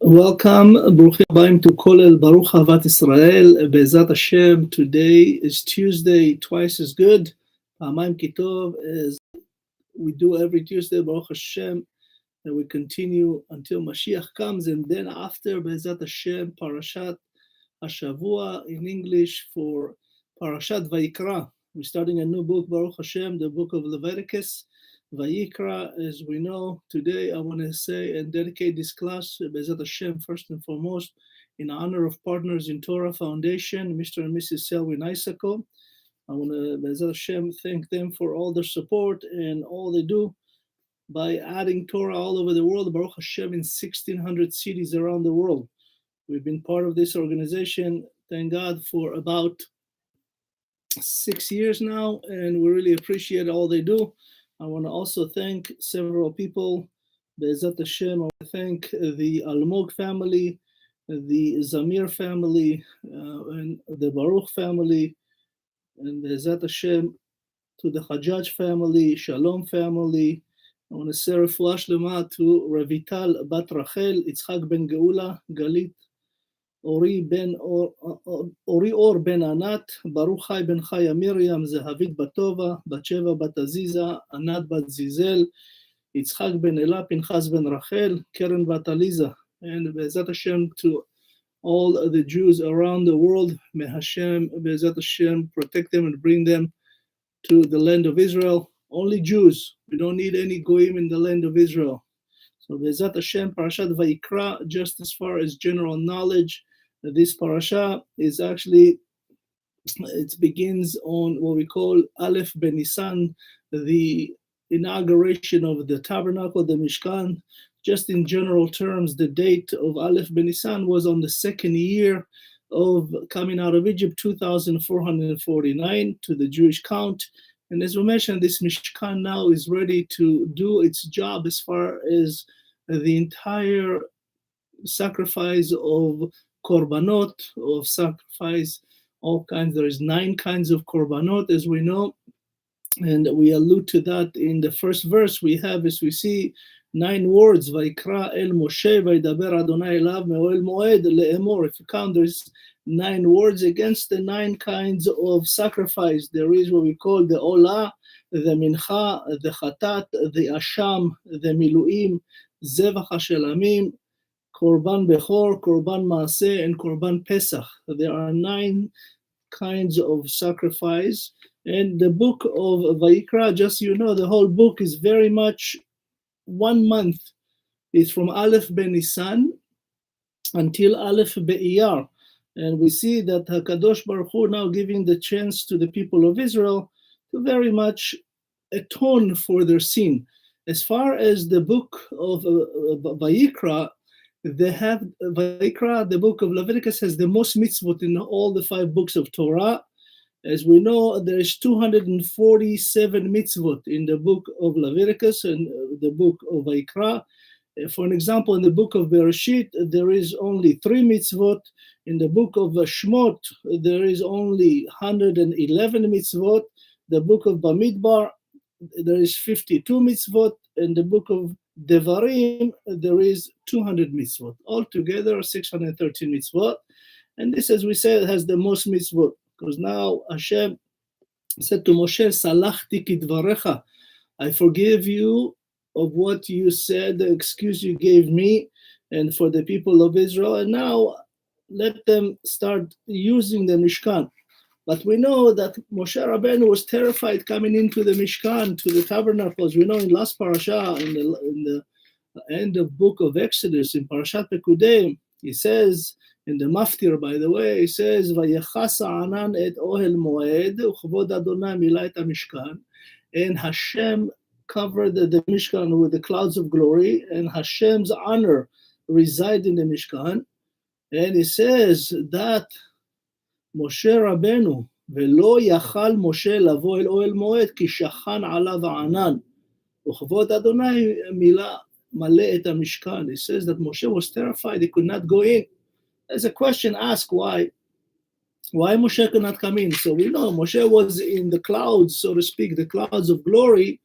Welcome, ברוכים הבאים to כולל ברוך אהבת ישראל, בעזרת השם. Today is Tuesday, twice as good, פעמיים כי טוב, as we do every Tuesday, ברוך השם, and we continue until Mashiach comes, and then after, בעזרת השם, פרשת השבוע in English for פרשת ויקרא. We're starting a new book, ברוך השם, the book of Leviticus, YIKRAH. As we know, today I want to say and dedicate this class, Bezat Hashem, first and foremost, in honor of partners in TORAH Foundation, Mr. and Mrs. Selwyn Eiseko. I want to, Bezat Hashem, thank them for all their support and all they do by adding TORAH all over the world, Baruch Hashem, in 1,600 cities around the world. We've been part of this organization, thank God, for about 6 years now, and we really appreciate all they do. I want to also thank several people. Be'ezat Hashem, I want to thank the Almog family, the Zmir family, and the Baruch family, and Be'ezat Hashem to the Hajjaj family, Shalom family. I want to say Rafua Shlema to Rovit'l bat Rachel, Yitzchak ben Gאולה, Glit, Ori Or ben Anat, Baruch Chai ben Chaya Miriam, Zehavit Batova, Batsheva bat Aziza, Anat bat Zizel, Yitzchak ben Ela, Pinchas ben Rachel, Keren bat Aliza, and Be'ezat Hashem to all the Jews around the world. May Hashem, Be'ezat Hashem, protect them and bring them to the land of Israel. Only Jews. We don't need any goyim in the land of Israel. So Be'ezat Hashem, Parashat Vayikra, just as far as general knowledge, this parasha is actually, it begins on what we call Aleph Ben Nisan, the inauguration of the tabernacle, the Mishkan. Just in general terms, the date of Aleph Ben Nisan was on the second year of coming out of Egypt, 2449 to the Jewish count. And as we mentioned, this Mishkan now is ready to do its job as far as the entire sacrifice of korbanot, of sacrifice, all kinds. There is 9 kinds of korbanot, as we know, and we allude to that in the first verse we have, as we see, 9 words, ויקרא אל משה וידבר אדוני אליו מאוהל מועד לאמור. If you count, there's 9 words against the 9 kinds of sacrifice. There is what we call the olah, the mincha, the chatat, the asham, the miluim, zevach hashelamim, korban bechor, korban maaseh, and korban pesach. There are 9 kinds of sacrifice. And the book of Vayikra, just so you know, the whole book is very much 1 month. It's from Aleph Ben Nisan until Aleph Be'iyar. And we see that HaKadosh Baruch Hu now giving the chance to the people of Israel to very much atone for their sin. As far as the book of Vayikra, they have Vayikra, the book of Leviticus, has the most mitzvot in all the 5 books of Torah. As we know, there is 247 mitzvot in the book of Leviticus and the book of Vayikra. For an example, in the book of Bereshit, there is only 3 mitzvot. In the book of Shmot, there is only 111 mitzvot. The book of Bamidbar, there is 52 mitzvot. In the book of Devarim, there is 200 mitzvot. Altogether, 613 mitzvot. And this, as we said, has the most mitzvot. Because now Hashem said to Moshe, Salachti kidvarecha, I forgive you of what you said, the excuse you gave me and for the people of Israel. And now let them start using the Mishkan. But we know that Moshe Rabbeinu was terrified coming into the Mishkan, to the tabernacles. We know in last parasha, in the end of book of Exodus, in Parashat Pekudei, he says, in the Maftir, by the way, he says, Vayechas ha'anan et ohel moed, uchvod Adonai mila et hamishkan. And Hashem covered the Mishkan with the clouds of glory, and Hashem's honor reside in the Mishkan. And he says that Moshe Rabbeinu, velo yachal Moshe lavo el ohel moed, ki shachan alav ha'anan, uchvod Adonai mila male et hamishkan. He says that Moshe was terrified, he could not go in. There's a question asked, why Moshe could not come in? So we know Moshe was in the clouds, so to speak, the clouds of glory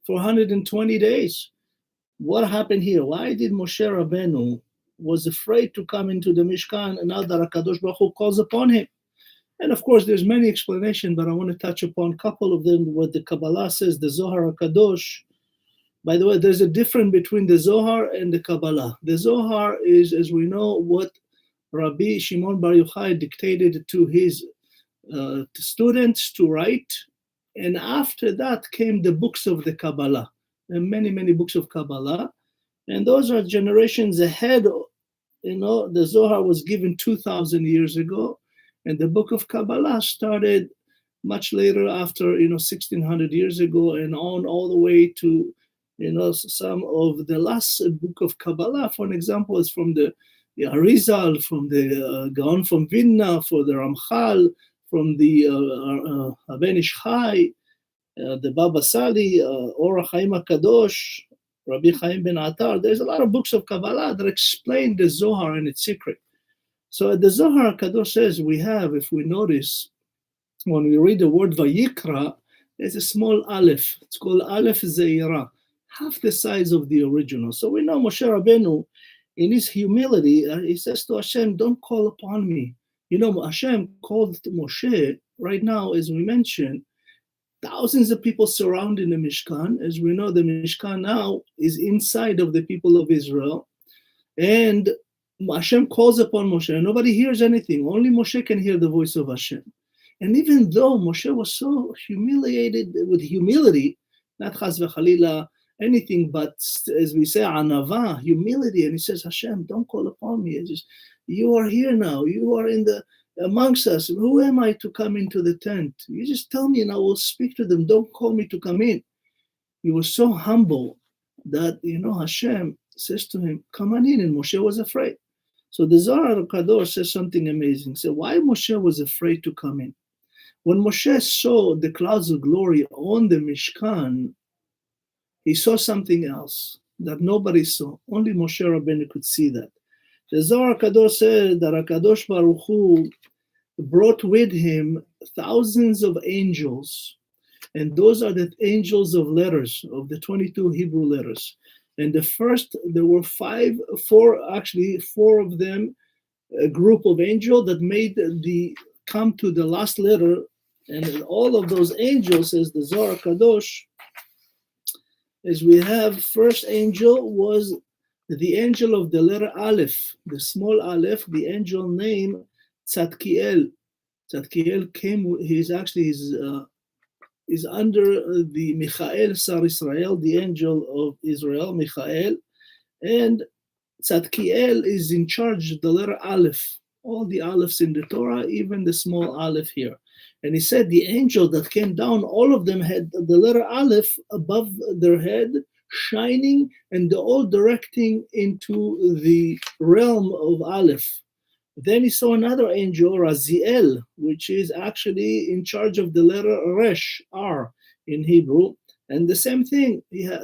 for 120 days. What happened here? Why did Moshe Rabbeinu was afraid to come into the Mishkan, and now that HaKadosh Baruch Hu calls upon him. And of course, there's many explanations, but I want to touch upon a couple of them. What the Kabbalah says, the Zohar HaKadosh. By the way, there's a difference between the Zohar and the Kabbalah. The Zohar is, as we know, what Rabbi Shimon Bar Yochai dictated to his students to write. And after that came the books of the Kabbalah, and many, many books of Kabbalah. And those are generations ahead. The Zohar was given 2,000 years ago. And the book of Kabbalah started much later, after 1,600 years ago, and on all the way to some of the last book of Kabbalah. For an example, is from the Arizal, from the Gaon from Vilna, for the Ramchal, from the Haben Ish Chai, the Baba Sali, Or HaChaim HaKadosh, Rabbi Chaim Ben Atar. There's a lot of books of Kabbalah that explain the Zohar and its secret. So the Zohar HaKadosh says we have, if we notice, when we read the word YIKRAH, there's a small aleph. It's called aleph zeira, half the size of the original. So we know Moshe Rabbeinu, in his humility, he says to Hashem, don't call upon me. Hashem called Moshe, right now, as we mentioned, thousands of people surrounding the Mishkan. As we know, the Mishkan now is inside of the people of Israel. And Hashem calls upon Moshe, and nobody hears anything. Only Moshe can hear the voice of Hashem. And even though Moshe was so humiliated with humility, not chas v'chalila anything, but as we say, anava, humility, and he says, Hashem, don't call upon me. It's just, you are here now. You are amongst us. Who am I to come into the tent? You just tell me and I will speak to them. Don't call me to come in. He was so humble that, Hashem says to him, come on in, and Moshe was afraid. So the Zohar HaKadosh says something amazing. So why Moshe was afraid to come in? When Moshe saw the clouds of glory on the Mishkan, he saw something else that nobody saw. Only Moshe Rabbeinu could see that. The Zohar HaKadosh said that HaKadosh Baruch Hu brought with him thousands of angels. And those are the angels of letters, of the 22 Hebrew letters. And there were four of them, a group of angels that come to the last letter. And all of those angels, says the Zohar Kadosh, as we have, first angel was the angel of the letter Aleph, the small Aleph, the angel named Tzadkiel. Tzadkiel is under the Michael Sar Israel, the angel of Israel, Michael, and Tzadkiel is in charge of the letter Aleph, all the Alephs in the Torah, even the small Aleph here. And he said the angel that came down, all of them had the letter Aleph above their head, shining, and they're all directing into the realm of Aleph. Then he saw another angel, Raziel, which is actually in charge of the letter Resh, R in Hebrew. And the same thing,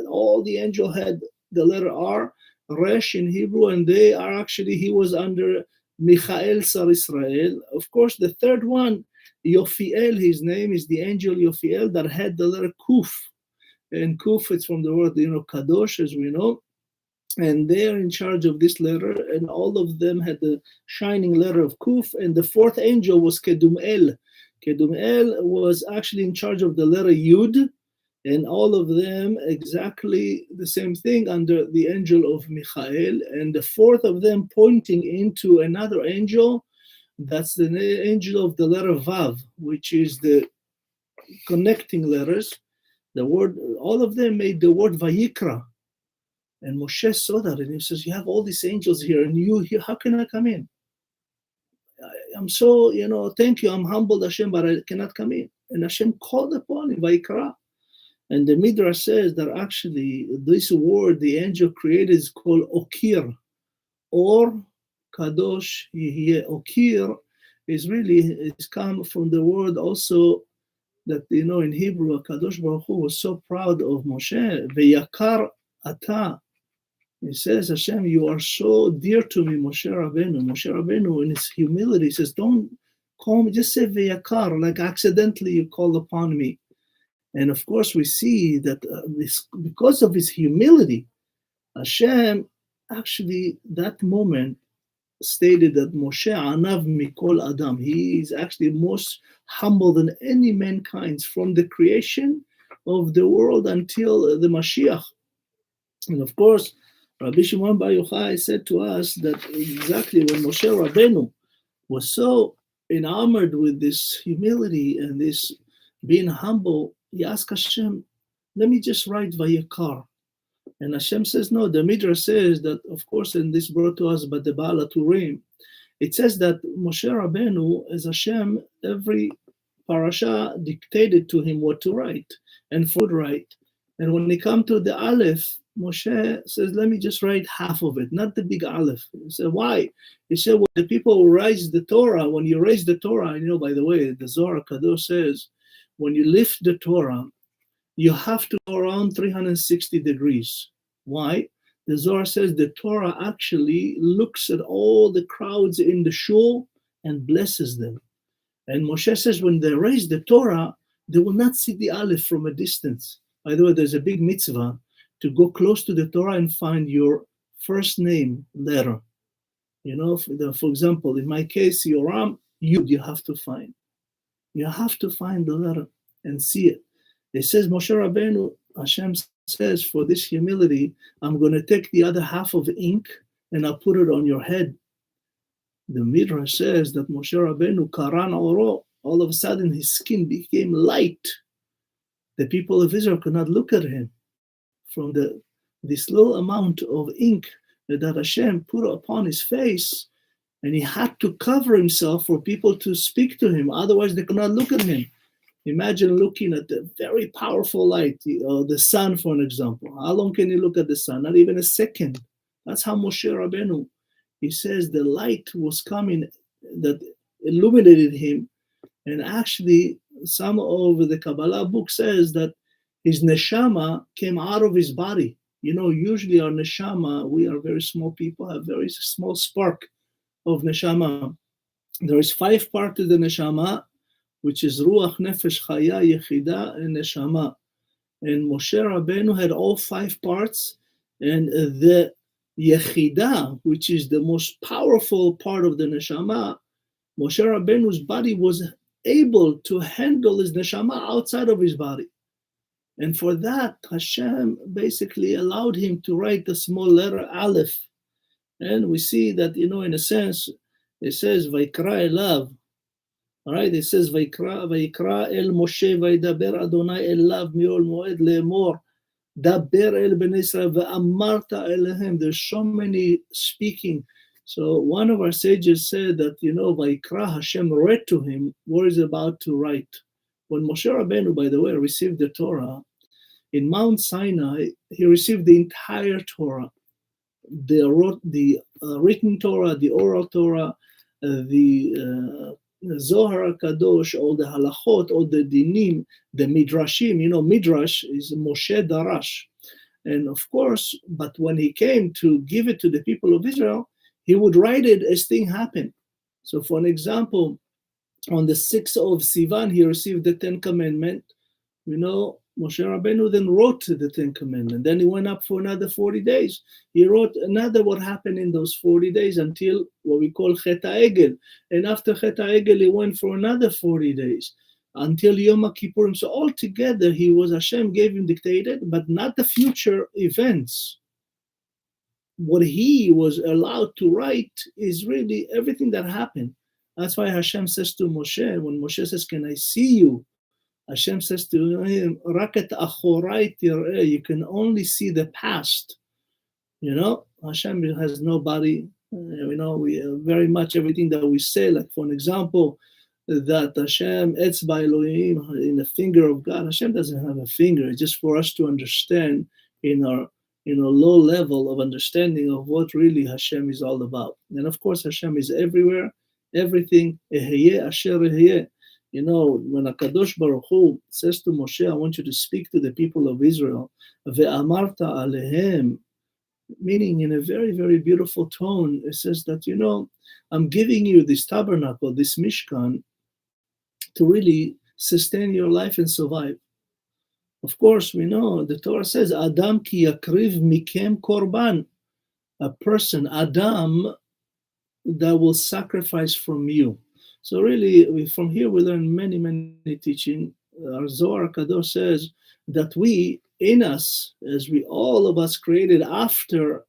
all the angel had the letter R, Resh in Hebrew, and he was under Michael Sar Israel. Of course, the third one, Yofiel, his name is the angel Yofiel that had the letter Kuf. And Kuf, it's from the word, Kadosh, as we know. And they're in charge of this letter, and all of them had the shining letter of Kuf. And the fourth angel was Kedumel. Kedumel was actually in charge of the letter Yud, and all of them exactly the same thing under the angel of Michael. And the fourth of them pointing into another angel, that's the angel of the letter Vav, which is the connecting letters. The word, all of them made the word Vayikra. And Moshe saw that, and he says, you have all these angels here, and you here, how can I come in? I'm so, thank you, I'm humbled, Hashem, but I cannot come in. And Hashem called upon him, YIKRAH. And the Midrash says that actually this word the angel created is called Okir, or Kadosh Yihye. Okir is come from the word also that, in Hebrew, Kadosh Baruch Hu was so proud of Moshe, V'yakar ata. He says, Hashem, you are so dear to me, Moshe Rabbeinu. Moshe Rabbeinu, in his humility, says, don't call me, just say V'yakar, like accidentally you call upon me. And of course, we see that because of his humility, Hashem actually, that moment stated that Moshe anav mikol adam. He is actually most humble than any mankind from the creation of the world until the Mashiach. And of course, Rabbi Shimon Bar Yochai said to us that exactly when Moshe Rabbeinu was so enamored with this humility and this being humble, he asked Hashem, let me just write Vayikar. And Hashem says, no, the Midrash says that, of course, and this brought to us by the Baal HaTurim, it says that Moshe Rabbeinu, as Hashem, every parasha dictated to him what to write and would write. And when they come to the Aleph, Moshe says, let me just write half of it, not the big Aleph. He said, why? He said, well, the people who raise the Torah, when you raise the Torah, you know, by the way, the Zohar Kadosh says, when you lift the Torah, you have to go around 360 degrees. Why? The Zohar says the Torah actually looks at all the crowds in the shul and blesses them. And Moshe says when they raise the Torah, they will not see the Aleph from a distance. By the way, there's a big mitzvah to go close to the Torah and find your first name letter. You know, for example, in my case, Yoram, you have to find. You have to find the letter and see it. It says, Moshe Rabbeinu, Hashem says, for this humility, I'm going to take the other half of ink and I'll put it on your head. The Midrash says that Moshe Rabbeinu, Karan Oro, all of a sudden his skin became light. The people of Israel could not look at him from this little amount of ink that Hashem put upon his face, and he had to cover himself for people to speak to him. Otherwise, they could not look at him. Imagine looking at the very powerful light, the sun, for an example. How long can you look at the sun? Not even a second. That's how Moshe Rabbeinu, he says the light was coming that illuminated him. And actually, some of the Kabbalah book says that his neshama came out of his body. You know, usually our neshama, we are very small people, have very small spark of neshama. There is 5 parts to the neshama, which is ruach, nefesh, chaya, yechida, and neshama. And Moshe Rabbeinu had all 5 parts, and the yechida, which is the most powerful part of the neshama, Moshe Rabbeinu's body was able to handle his neshama outside of his body. And for that, Hashem basically allowed him to write the small letter Aleph. And we see that, you know, in a sense, it says, YIKRAH elav. All right, it says, YIKRAH el Moshe, vaydaber Adonai elav miol moed le'emor, daber el bnei Israel, ve'amarta elehem. There's so many speaking. So one of our sages said that, you know, YIKRAH, Hashem read to him what he's about to write. When Moshe Rabbeinu, by the way, received the Torah, in Mount Sinai, he received the entire Torah, the written Torah, the oral Torah, the Zohar Kadosh, all the halachot, all the dinim, the midrashim. You know, midrash is Moshe Darash. And of course, but when he came to give it to the people of Israel, he would write it as things happen. So for an example, on the 6th of Sivan, he received the 10 Commandments. You know, Moshe Rabbeinu then wrote the 10 Commandments. Then he went up for another 40 days. He wrote another what happened in those 40 days until what we call Chet HaEgel. And after Chet HaEgel, he went for another 40 days until Yom Kippurim. So altogether, Hashem gave him dictated, but not the future events. What he was allowed to write is really everything that happened. That's why Hashem says to Moshe, when Moshe says, can I see you? Hashem says to him, Raket achorai tir'eh, you can only see the past. You know, Hashem has no body. You know, we very much everything that we say, like for an example, that Hashem, etzba Elohim, in the finger of God. Hashem doesn't have a finger. It's just for us to understand in a low level of understanding of what really Hashem is all about. And of course, Hashem is everywhere. Everything, eheye asher eheye. You know, when HaKadosh Baruch Hu says to Moshe, I want you to speak to the people of Israel, ve'amarta alehem, meaning in a very, very beautiful tone, it says that, you know, I'm giving you this tabernacle, this Mishkan, to really sustain your life and survive. Of course, we know the Torah says, Adam ki yakriv mikem korban. a person, Adam, that will sacrifice from you. So really, from here we learn many, many teaching. Our Zohar Kadosh says that we, in us, as we all of us created after,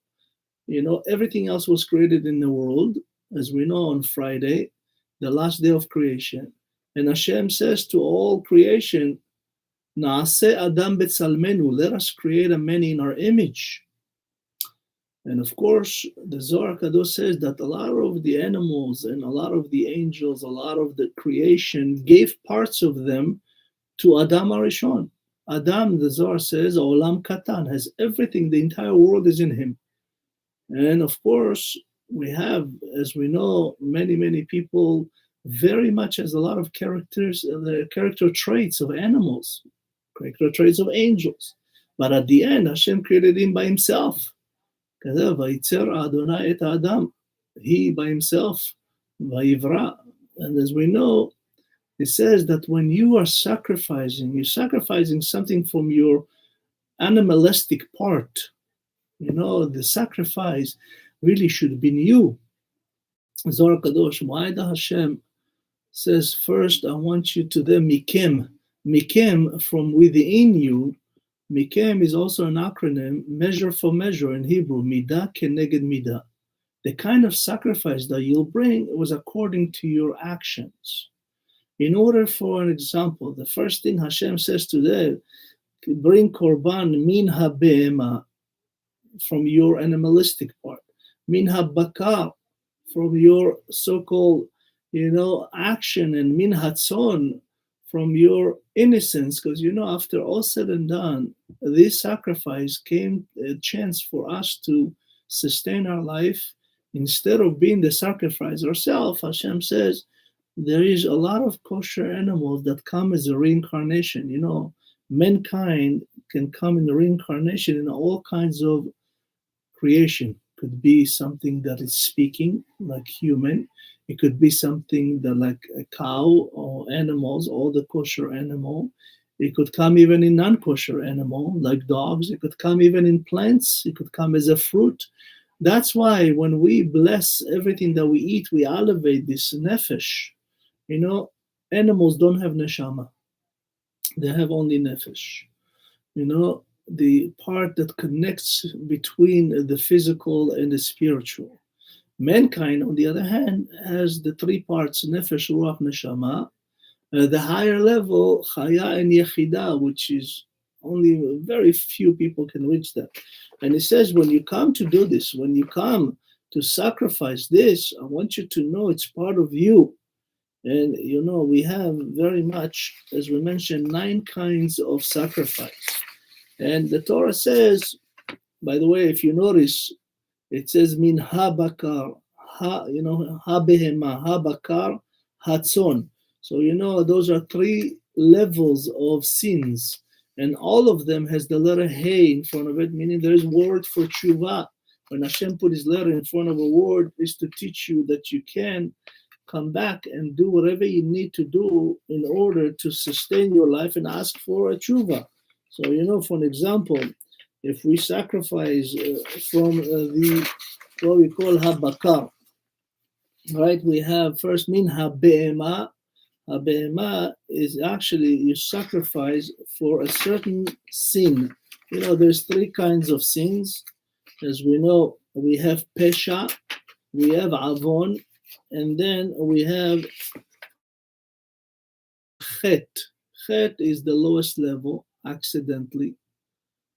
everything else was created in the world, as we know on Friday, the last day of creation. And Hashem says to all creation, Na'aseh Adam betzalmenu, let us create a man in our image. And of course, the Zohar Kadosh says that a lot of the animals and a lot of the angels, a lot of the creation gave parts of them to Adam Arishon. Adam, the Zohar says, Olam Katan, has everything, the entire world is in him. And of course, we have, as we know, many, many people very much has a lot of character traits of animals, character traits of angels. But at the end, Hashem created him by himself. He by himself, YIKRAH. And as we know, it says that when you are sacrificing, you're sacrificing something from your animalistic part. The sacrifice really should be in you. Zohar Kadosh, why the Hashem says first, I want you to them mikem. Mikem, from within you. Mikem is also an acronym, measure for measure in Hebrew, midah keneged midah. The kind of sacrifice that you'll bring was according to your actions. In order, for an example, the first thing Hashem says to them, bring korban min ha-be'ema, from your animalistic part, min ha-bakar, from your so-called, action, and min ha-tzon, from your innocence, because after all said and done, this sacrifice came a chance for us to sustain our life. Instead of being the sacrifice ourselves, Hashem says, there is a lot of kosher animals that come as a reincarnation. Mankind can come in the reincarnation in all kinds of creation. Could be something that is speaking like human. It could be something that like a cow or animals, all the kosher animal. It could come even in non-kosher animal like dogs. It could come even in plants. It could come as a fruit. That's why when we bless everything that we eat, we elevate this nefesh. Animals don't have neshama. They have only nefesh. The part that connects between the physical and the spiritual. Mankind, on the other hand, has the three parts, nefesh, ruach, neshama. The higher level, chaya and yechida, which is only very few people can reach that. And it says, when you come to do this, when you come to sacrifice this, I want you to know it's part of you. And we have very much, as we mentioned, 9 kinds of sacrifice. And the Torah says, by the way, if you notice, it says min ha-bakar, ha-behema, ha-bakar, ha-tzon. So those are 3 levels of sins. And all of them has the letter hey in front of it, meaning there is word for tshuva. When Hashem put his letter in front of a word, is to teach you that you can come back and do whatever you need to do in order to sustain your life and ask for a tshuva. So, for an example, if we sacrifice from what we call ha-bakar, right? We have first min ha-be'ema. Ha-be'ema is actually you sacrifice for a certain sin. There's 3 kinds of sins. As we know, we have pesha, we have avon, and then we have chet. Chet is the lowest level, accidentally.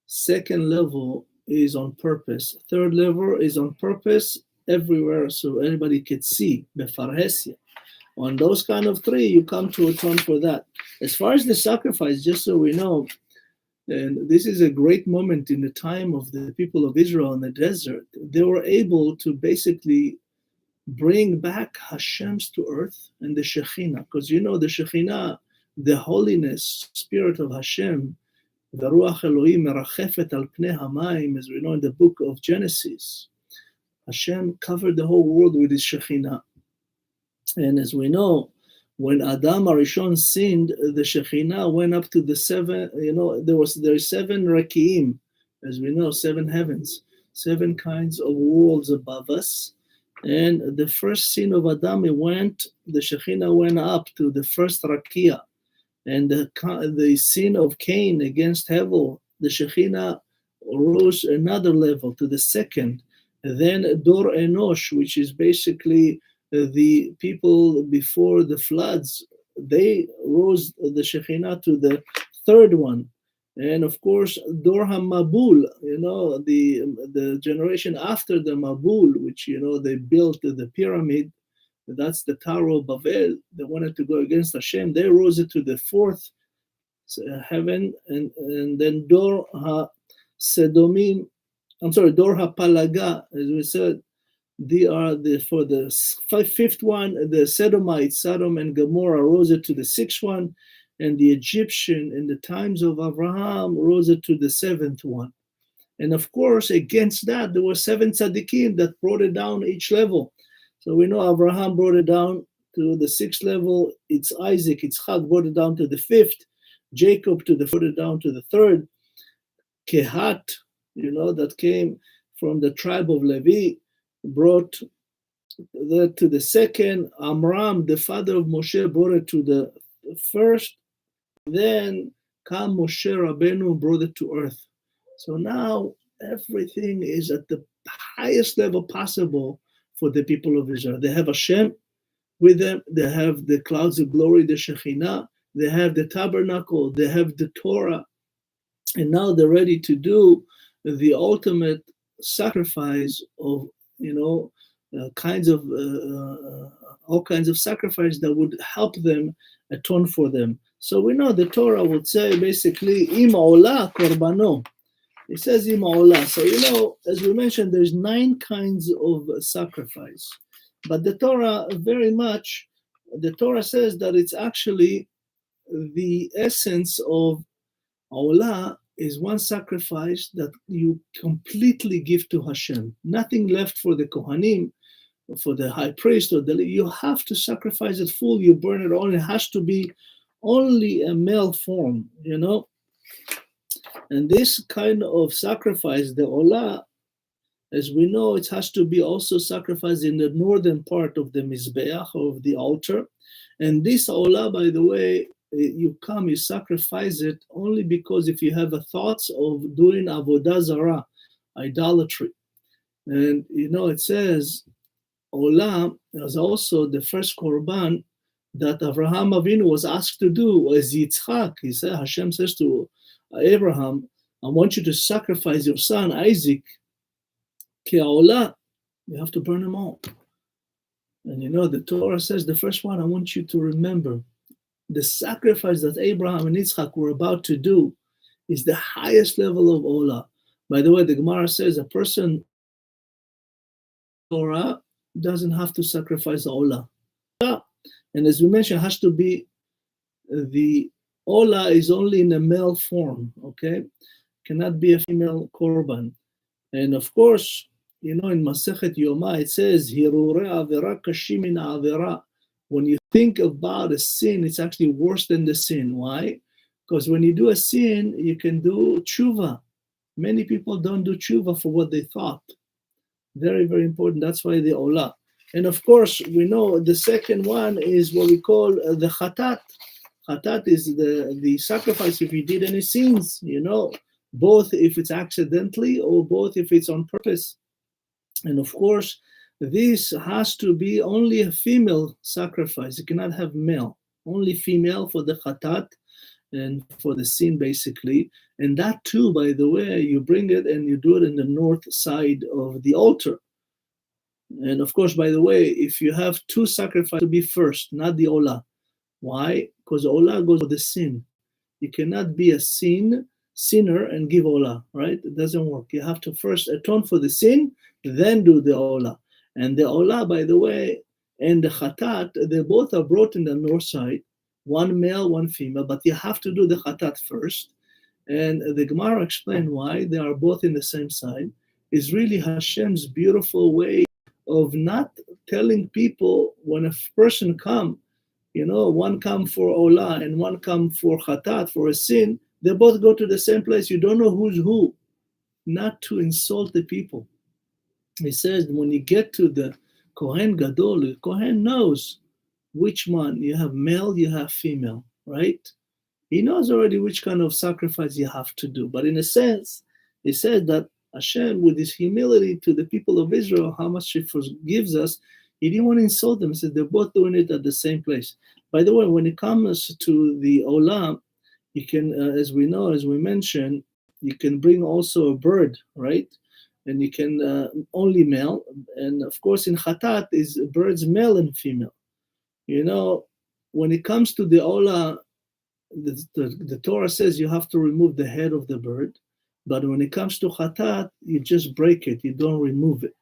Second level is on purpose. Third level is on purpose everywhere so everybody can see, befarhesia. On those kind of 3, you come to atone for that. As far as the sacrifice, just so we know, and this is a great moment in the time of the people of Israel in the desert, they were able to basically bring back Hashem's to earth and the Shekhinah. Because the Shekhinah, the holiness, spirit of Hashem, the Ruach Elohim merachefet al pnei hamayim, as we know in the book of Genesis. Hashem covered the whole world with his Shekhinah. And as we know, when Adam Arishon sinned, the Shekhinah went up to the 7, there is 7 Rakiim, as we know, 7 heavens. 7 kinds of worlds above us. And the first sin of Adam, the Shekhinah went up to the first Rakia. And the sin of Cain against Hevel, the Shekhinah rose another level to the second. And then Dor Enosh, which is basically the people before the floods, they rose the Shekhinah to the third one. And of course, Dor HaMabul, the generation after the Mabul, which, they built the pyramid, that's the Tower of Babel. They wanted to go against Hashem. They rose it to the fourth heaven. And then Dor HaSedomim, Dor HaPalaga, as we said, they are for the fifth one, the Sodomites, Sodom and Gomorrah, rose it to the sixth one. And the Egyptian in the times of Abraham rose it to the seventh one. And of course, against that, there were 7 tzaddikim that brought it down each level. So we know Abraham brought it down to the 6th level. It's Isaac, Yitzchak brought it down to the 5th. Jacob brought it down to the 3rd. Kehat, that came from the tribe of Levi, brought that to the 2nd. Amram, the father of Moshe, brought it to the 1st. Then come Moshe Rabbeinu and brought it to earth. So now everything is at the highest level possible for the people of Israel. They have Hashem with them. They have the clouds of glory, the Shekhinah. They have the tabernacle. They have the Torah. And now they're ready to do the ultimate sacrifice of, all kinds of sacrifice that would help them atone for them. So we know the Torah would say basically, Im Olah Korbano. It says Im Olah. So, as we mentioned, there's 9 kinds of sacrifice. But the Torah the Torah says that it's actually the essence of Olah is one sacrifice that you completely give to Hashem. Nothing left for the Kohanim, for the high priest, you have to sacrifice it full, you burn it all. It has to be only a male form, And this kind of sacrifice, the Olah, as we know, it has to be also sacrificed in the northern part of the Mizbeach, of the altar. And this Olah, by the way, you sacrifice it only because if you have a thoughts of doing Avodah Zarah, idolatry. And, it says, Olah was also the first korban that Abraham Avinu was asked to do as Yitzchak. He said, Hashem says to Abraham, I want you to sacrifice your son Isaac. Ki Olah, you have to burn them all. And the Torah says, the first one, I want you to remember the sacrifice that Abraham and Yitzchak were about to do is the highest level of Olah. By the way, the Gemara says a person Torah doesn't have to sacrifice Olah. And as we mentioned, has to be the Olah is only in a male form, okay? Cannot be a female korban. And of course, in Masechet Yoma, it says, Hirurei avera kashim min avera. When you think about a sin, it's actually worse than the sin. Why? Because when you do a sin, you can do tshuva. Many people don't do tshuva for what they thought. Very, very important. That's why the Olah. And of course, we know the second one is what we call the Chatat. Chatat is the sacrifice if you did any sins, both if it's accidentally or both if it's on purpose. And of course, this has to be only a female sacrifice. You cannot have male. Only female for the Chatat and for the sin, basically. And that too, by the way, you bring it and you do it in the north side of the altar. And of course, by the way, if you have 2 sacrifices, to be first, not the Olah. Why? Because Olah goes with the sin. You cannot be a sinner and give Olah, right? It doesn't work. You have to first atone for the sin, then do the Olah. And the Olah, by the way, and the Chatat, they both are brought in the north side, one male, one female, but you have to do the Chatat first. And the Gemara explained why they are both in the same side. Is really Hashem's beautiful way of not telling people when a person come, one come for Olah and one come for Chatat, for a sin, they both go to the same place. You don't know who's who. not to insult the people. He says when you get to the Kohen Gadol, the Kohen knows which one. You have male, you have female, right? He knows already which kind of sacrifice you have to do. But in a sense, he says that Hashem, with his humility to the people of Israel, how much he forgives us, he didn't want to insult them. He said they're both doing it at the same place. By the way, when it comes to the Olam, you can, as we know, as we mentioned, you can bring also a bird, right? And you can only male. And of course, in Chatat is birds male and female. You know, when it comes to the Ola, the Torah says you have to remove the head of the bird. But when it comes to Chatat, you just break it. You don't remove it.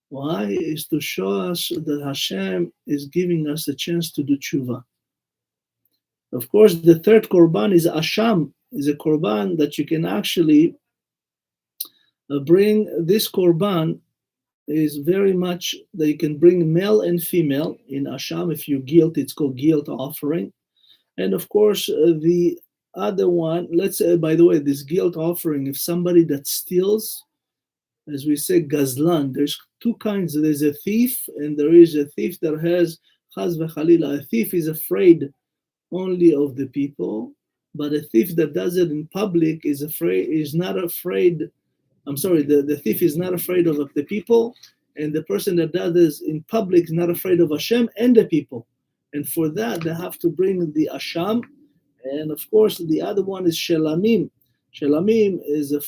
Why? Is to show us that Hashem is giving us a chance to do tshuva. Of course, the third korban is Asham, is a korban that you can actually bring. This korban is very much that you can bring male and female in Asham. If you guilt, it's called guilt offering. And of course, the other one, let's say, by the way, this guilt offering, if somebody that steals, as we say, gazlan, there's two kinds. There's a thief, and there is a thief that has chaz v'chalila. A thief is afraid only of the people, but a thief that does it in public is not afraid. I'm sorry, the thief is not afraid of the people, and the person that does this in public is not afraid of Hashem and the people. And for that, they have to bring the Asham. And of course, the other one is Shelamim. Shelamim is a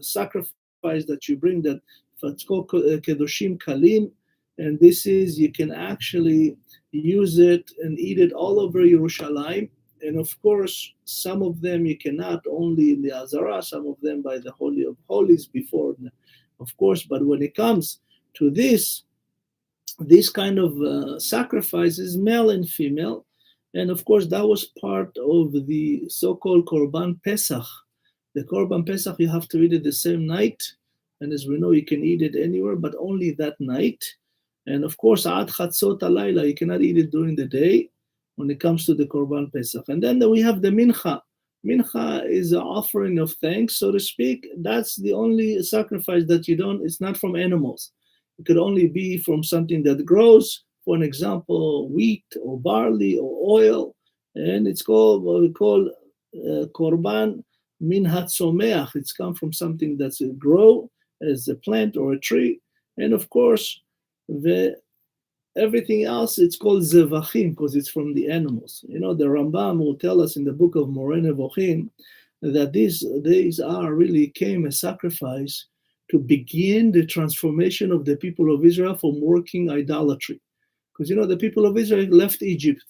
sacrifice that you bring that Fatzko Kedoshim Kalim. And this is, you can actually use it and eat it all over Yerushalayim. And of course, some of them you cannot, only in the Azara, some of them by the Holy of Holies before, of course. But when it comes to this kind of sacrifices, male and female. And of course, that was part of the so-called Korban Pesach. The Korban Pesach, you have to eat it the same night. And as we know, you can eat it anywhere, but only that night. And of course, Ad Chatzot Alayla, you cannot eat it during the day when it comes to the Korban Pesach. And then we have the Mincha. Mincha is an offering of thanks, so to speak. That's the only sacrifice that it's not from animals. It could only be from something that grows, for an example, wheat or barley or oil. And it's called what we call Korban Min Hatzomeach. It's come from something that's a grow as a plant or a tree. And of course, everything else, it's called Zevachim because it's from the animals. You know, the Rambam will tell us in the book of Moreh Nevochim that these came a sacrifice to begin the transformation of the people of Israel from working idolatry. Because, you know, the people of Israel left Egypt.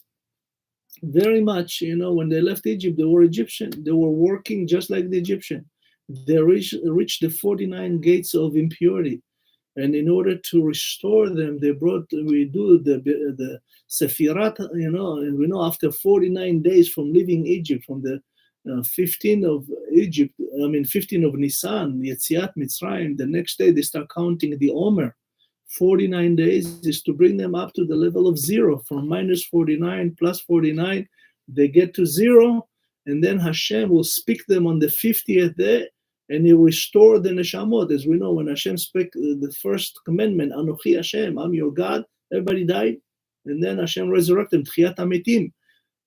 Very much, you know, when they left Egypt, they were Egyptian. They were working just like the Egyptian. They reached the 49 gates of impurity. And in order to restore them, we do the Sefirat, you know, and we know after 49 days from leaving Egypt, from the 15 of Nisan, Yetziat Mitzrayim, the next day they start counting the Omer. 49 days is to bring them up to the level of 0. From minus 49 plus 49, they get to 0, and then Hashem will speak them on the 50th day, and he will restore the neshamot. As we know, when Hashem spoke the first commandment, Anochi Hashem, I'm your God, everybody died, and then Hashem resurrected them, Tchiyat HaMetim.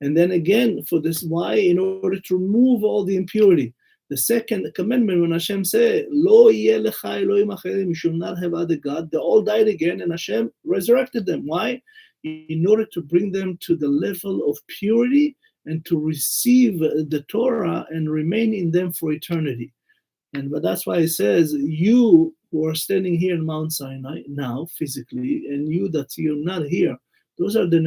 And then again, for this, why? In order to remove all the impurity. The second commandment, when Hashem said, Lo yeh lecha Elohim acherim, you should not have other God, they all died again, and Hashem resurrected them. Why? In order to bring them to the level of purity and to receive the Torah and remain in them for eternity. But that's why it says, you who are standing here in Mount Sinai now, physically, and you that you're not here, those are the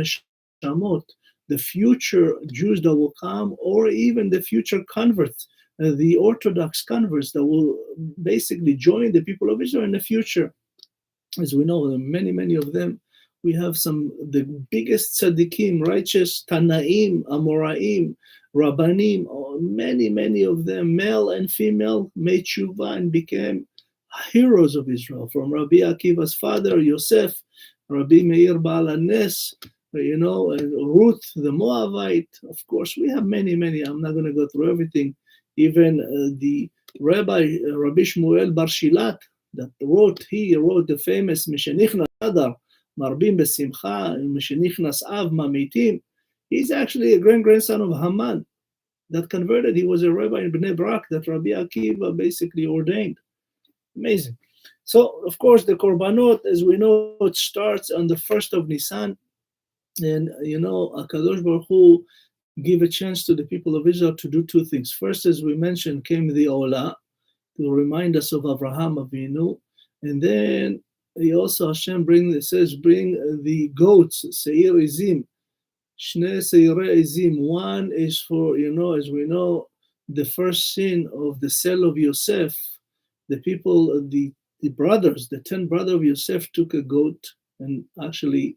neshamot, the future Jews that will come, or even the future converts, the Orthodox converts that will basically join the people of Israel in the future. As we know, many, many of them, we have the biggest tzaddikim, righteous Tanaim, Amoraim, Rabbanim, many, many of them, male and female, made tshuva and became heroes of Israel. From Rabbi Akiva's father, Yosef, Rabbi Meir Baal HaNes, you know, and Ruth, the Moabite. Of course, we have many, many. I'm not going to go through everything. Even the Rabbi Shmuel Bar Shilat, that he wrote the famous Mishenichnas Adar, Marbim Besimcha, Mishenichnas Av Mamitim. He's actually a grandson of Haman that converted. He was a rabbi in Bnei Brak that Rabbi Akiva basically ordained. Amazing. So, of course, the Korbanot, as we know, it starts on the 1st of Nisan. And, HaKadosh Baruch Hu give a chance to the people of Israel to do two things. First, as we mentioned, came the Olah to remind us of Avraham Avinu. And then he also, Hashem bring the goats, Seir Izim, Shne Seirei Izim. One is for, as we know, the first sin of the cell of Yosef. The people, the brothers, the 10 brothers of Yosef took a goat and actually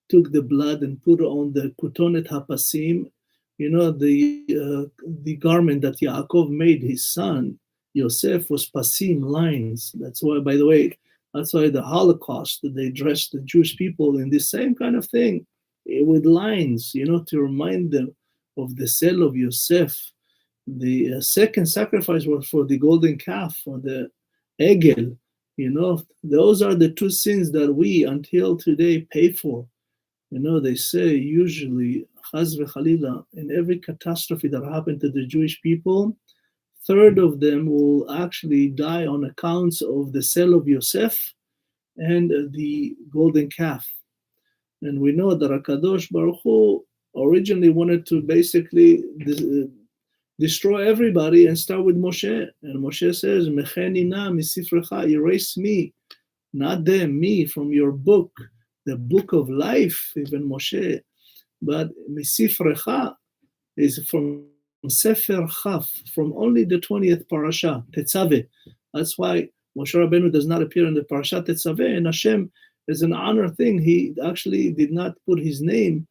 took the blood and put it on the kutonet hapasim, the garment that Yaakov made his son. Yosef was pasim, lines. That's why, by the way, that's why the Holocaust, they dressed the Jewish people in this same kind of thing, with lines, to remind them of the cell of Yosef. The second sacrifice was for the golden calf, for the egel. Those are the two sins that we, until today, pay for. They say usually, chaz v'chalila, in every catastrophe that happened to the Jewish people, third of them will actually die on accounts of the cell of Yosef and the golden calf. And we know that HaKadosh Baruch Hu originally wanted to basically destroy everybody and start with Moshe. And Moshe says, Mecheni na misifrecha, erase me, not them, me, from your book, the book of life, even Moshe. But misifrecha is from Sefer Chaf, from only the 20th parasha, Tetzaveh. That's why Moshe Rabbeinu does not appear in the parasha Tetzaveh, and Hashem, as an honor thing, he actually did not put his name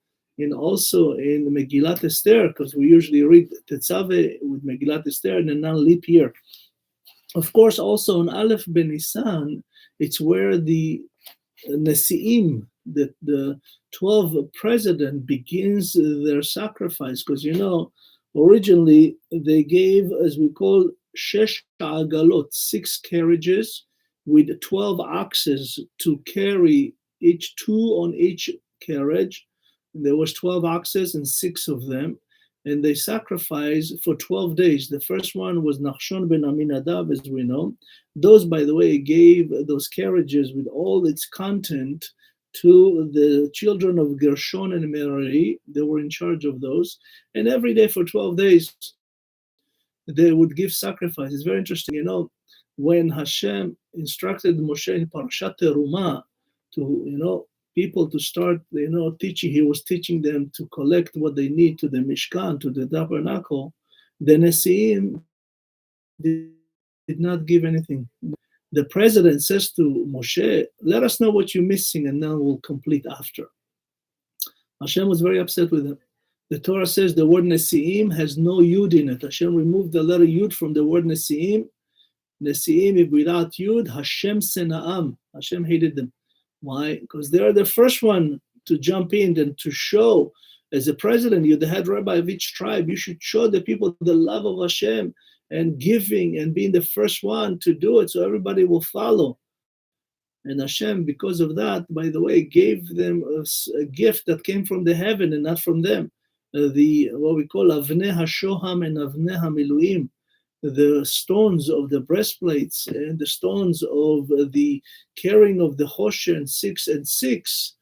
also in Megillat Esther, because we usually read Tetzaveh with Megillat Esther and a non-leap year. Of course, also in Aleph Ben Nisan, it's where the Nesi'im, the 12 president, begins their sacrifice, because originally they gave, as we call, Shesh Agalot, 6 carriages with 12 oxes to carry, each 2 on each carriage. There was 12 oxes and 6 of them, and they sacrificed for 12 days. The first one was Nachshon ben Aminadab, as we know. Those, by the way, gave those carriages with all its content to the children of Gershon and Merari. They were in charge of those. And every day for 12 days, they would give sacrifice. It's very interesting, when Hashem instructed Moshe in Parashat Terumah to, people to start, teaching, he was teaching them to collect what they need to the Mishkan, to the tabernacle. The Nesi'im did not give anything. The president says to Moshe, let us know what you're missing and then we'll complete after. Hashem was very upset with him. The Torah says the word Nesi'im has no Yud in it. Hashem removed the letter Yud from the word Nesi'im. Nesi'im, without Yud, Hashem Sena'am. Hashem hated them. Why? Because they're the first one to jump in and to show, as a president, you're the head rabbi of each tribe, you should show the people the love of Hashem and giving and being the first one to do it so everybody will follow. And Hashem, because of that, by the way, gave them a gift that came from the heaven and not from them. What we call Avnei HaShoham and Avnei HaMiluim, the stones of the breastplates and the stones of the carrying of the Choshen 6 and 6,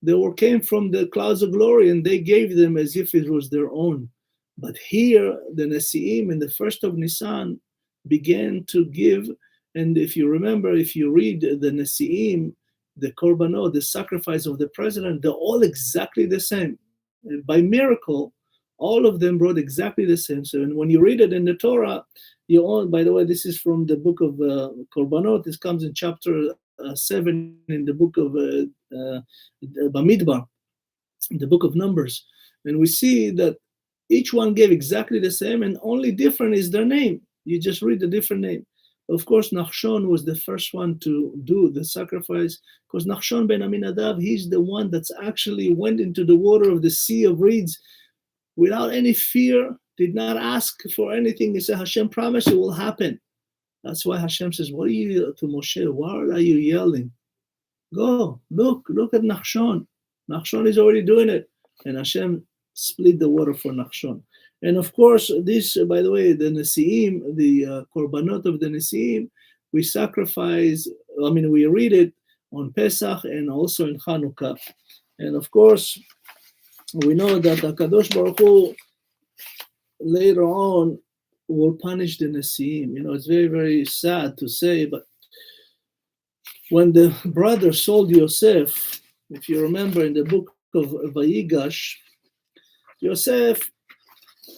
they came from the clouds of glory, and they gave them as if it was their own. But here, the Nesi'im in the 1st of Nisan began to give, and if you remember, if you read the Nesi'im, the Korbanot, the sacrifice of the president, they're all exactly the same. By miracle, all of them brought exactly the same. So when you read it in the Torah, by the way, this is from the book of Korbanot. This comes in chapter 7 in the book of Bamidbar, in the book of Numbers. And we see that each one gave exactly the same, and only different is their name. You just read the different name. Of course, Nachshon was the first one to do the sacrifice, because Nachshon ben Aminadab, he's the one that's actually went into the water of the Sea of Reeds without any fear, did not ask for anything. He said, Hashem promised it will happen. That's why Hashem says, what are you to Moshe? Why are you yelling? Go, look at Nachshon. Nachshon is already doing it. And Hashem split the water for Nachshon. And of course, this, by the way, the Nesiim, the Korbanot of the Nesiim, we sacrifice, we read it on Pesach and also in Hanukkah. And of course, we know that HaKadosh Baruch Hu later on will punish the Nesiim. It's very, very sad to say, but when the brother sold Yosef, if you remember in the book of Vayigash, Yosef,